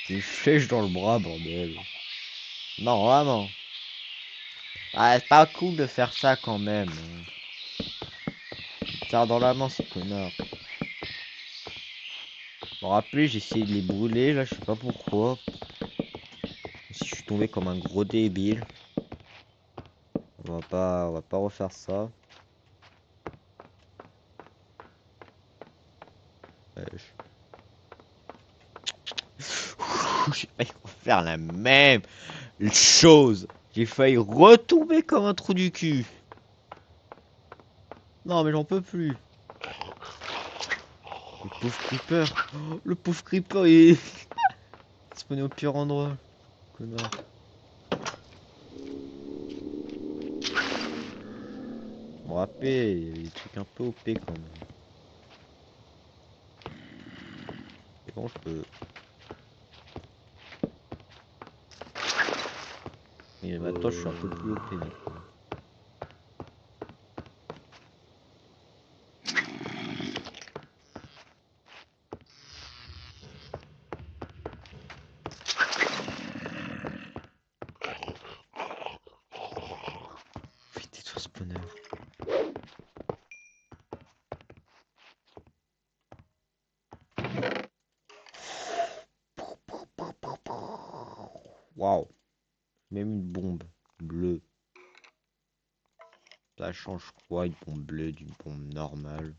S1: j'ai une flèche dans le bras, bordel. Non, vraiment. Ah, c'est pas cool de faire ça quand même. Tire dans la main, ces connards. Je me rappelais, j'ai essayé de les brûler, là, je sais pas pourquoi. Si je suis tombé comme un gros débile. On va pas refaire ça. J'ai failli refaire la même chose. J'ai failli retomber comme un trou du cul. Non, mais j'en peux plus. Le pauvre creeper. Oh, le pauvre creeper, il est spawné au pire endroit. Connard. Je me rappelle, il y avait des trucs un peu OP quand même. Et bon, je peux. Mais maintenant, je suis un peu plus OP maintenant. Vite, tais-toi, spawner. Waouh. Même une bombe bleue. Ça change quoi, une bombe bleue d'une bombe normale?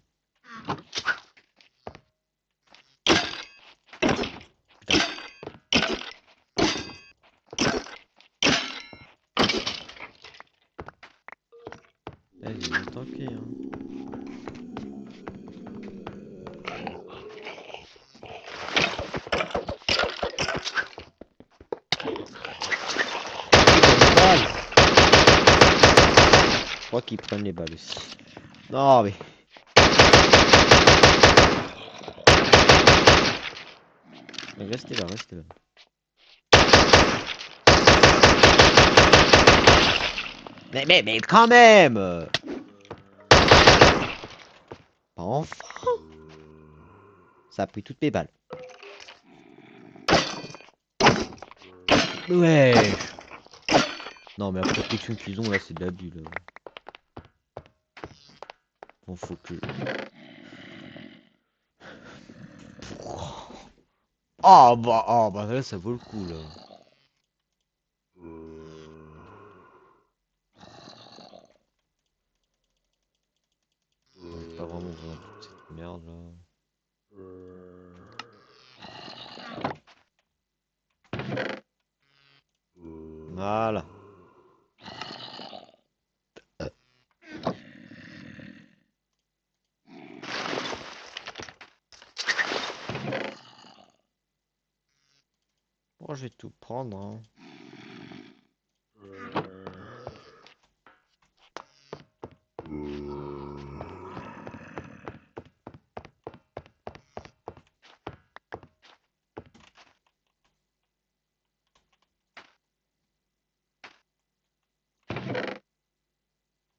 S1: Vas-y, attaquer, hein. Je crois qu'ils prennent les balles aussi. Non, mais. Restez là, restez là. Mais quand même! Enfin! Ça a pris toutes mes balles. Ouais! Non, mais la protection qu'ils ont là, c'est de l'abus là. Bon, faut que. Oh bah là, ça vaut le coup là. J'ai pas vraiment besoin de toute cette merde là. Voilà. Bon, je vais tout prendre, hein.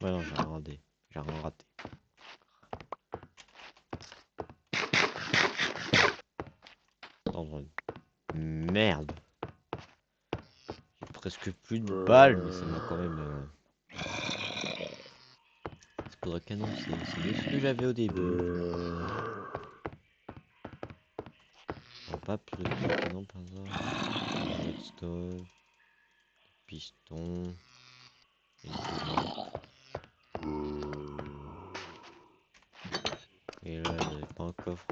S1: Ouais, non, j'ai rien raté. J'ai rien raté. Dans une merde. J'ai presque plus de balles, mais ça m'a quand même. C'est poudre à canon, c'est mieux ce que j'avais au début. On va pas plus de poudre à canon par hasard. Redstone. Piston. Une tomate. Et là, il n'y avait pas un coffre.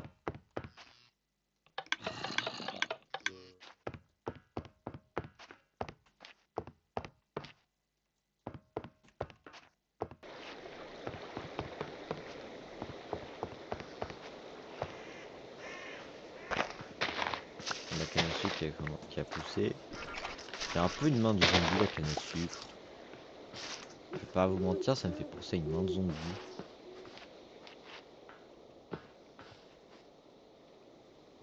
S1: On a canne à sucre qui a poussé. J'ai un peu une main de zombie la canne à sucre. Je vais pas vous mentir, ça me fait penser à une main de zombie.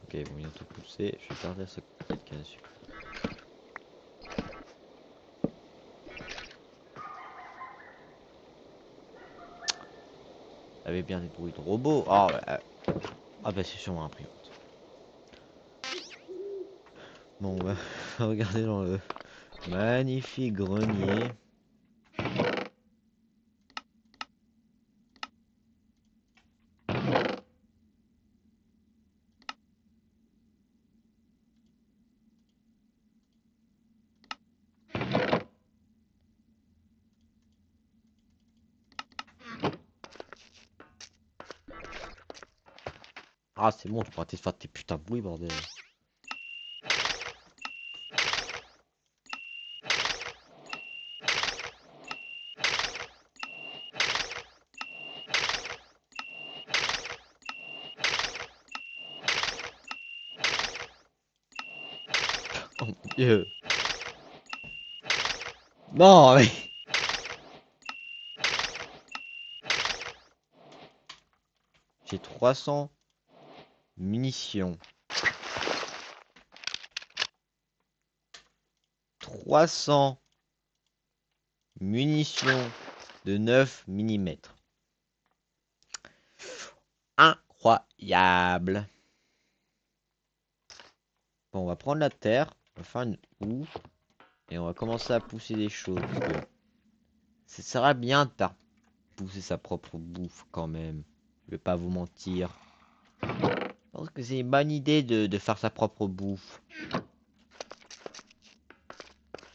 S1: Ok, ils vont bientôt pousser. Je vais garder cette canne à sucre. Il y avait bien des bruits de robots. Ah, bah c'est sûrement imprimante. Bon, on va regarder dans le magnifique grenier. Ah, c'est bon, tu pourras arrêter de faire tes putains de bruits, bordel. Oh mon dieu. Non, mais... J'ai 300 munitions. 300 munitions de 9 mm. Incroyable. Bon, on va prendre la terre, on va faire une houe, et on va commencer à pousser des choses. Parce que ça sera bien de faire pousser sa propre bouffe quand même. Je vais pas vous mentir. Je pense que c'est une bonne idée de faire sa propre bouffe.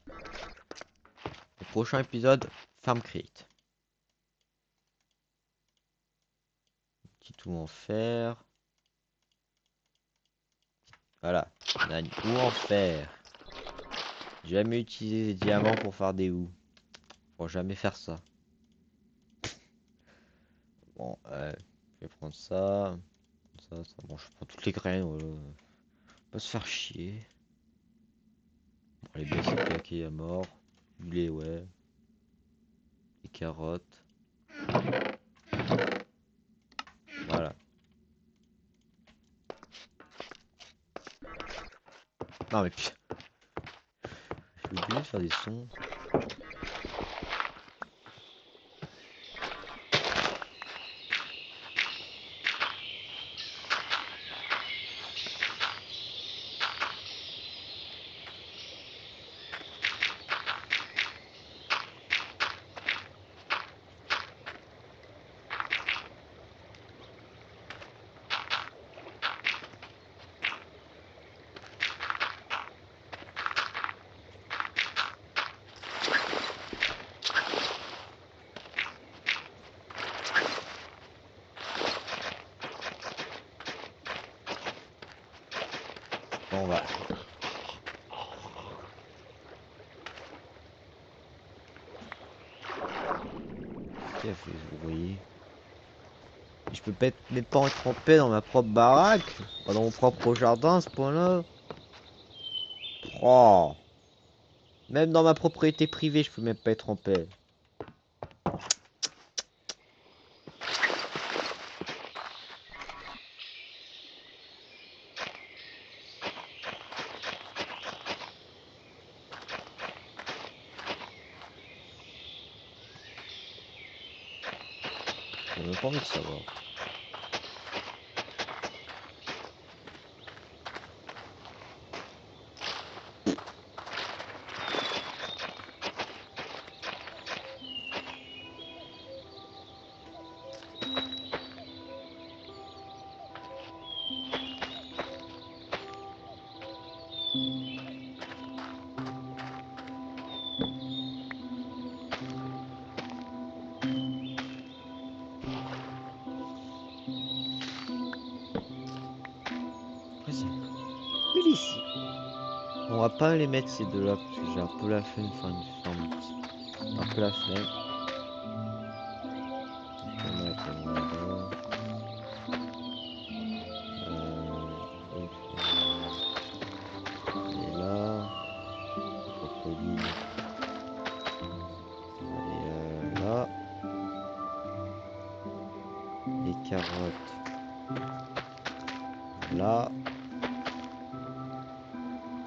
S1: Le prochain épisode, Farm Crate. Petit tout en fer. Voilà, on a une houe en fer. J'ai jamais utilisé des diamants pour faire des houes. Faut jamais faire ça. Bon, je vais prendre ça. Ça. Bon, je prends toutes les graines. Voilà. On va se faire chier. Bon, les basiques claqués à mort. Du lait, ouais. Les carottes. Voilà. Non, mais puis. J'ai oublié de faire des sons. Bon, on va. Qu'est-ce qu'il a fait ce bruit? Je peux même pas être en paix dans ma propre baraque, pas dans mon propre jardin à ce point-là. Oh. Même dans ma propriété privée, je peux même pas être en paix. J'ai même pas envie de savoir. Après, c'est nul ici. On va pas les mettre ces deux-là parce que j'ai un peu la flemme de faire une ferme ici. Un peu la flemme. On va mettre là-bas. L'autre. carottes. Là.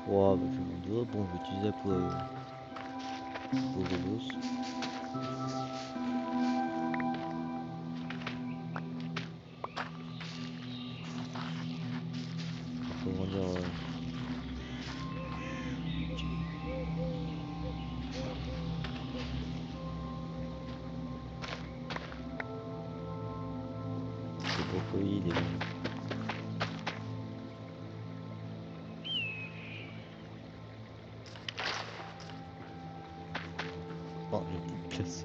S1: Poivre, je m'en dois. Bon, je vais utiliser la poivre. Douce. Comment dire les brocolis, les... Oh, j'ai plus de place.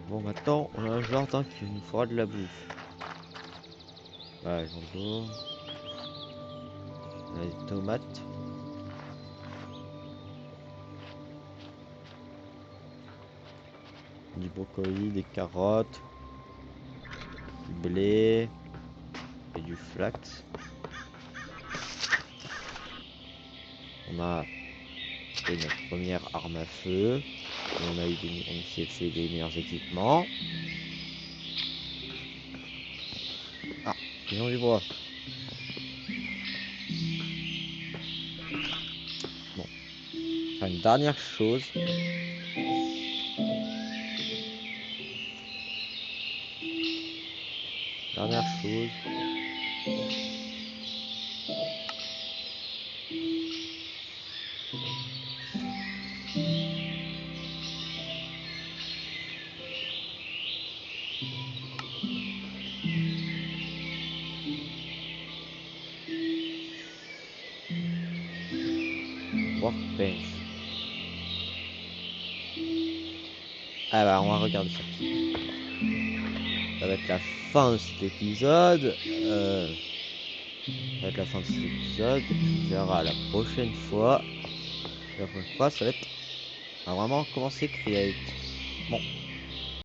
S1: Bon, maintenant, on a un jardin qui nous fera de la bouffe. Voilà, j'en dois. On a des tomates. Du brocoli, des carottes. Du blé. Et du flax. On a fait notre première arme à feu. On a eu on s'est fait des meilleurs équipements. Ah, ils ont du bois. Bon. Enfin, une dernière chose. Dernière chose. Workbench. Ah bah on va regarder ça. Ça va être la fin de cet épisode. Ça va être la fin de cet épisode. On verra la prochaine fois. La prochaine fois, ça va être... On va vraiment commencer Create. Bon.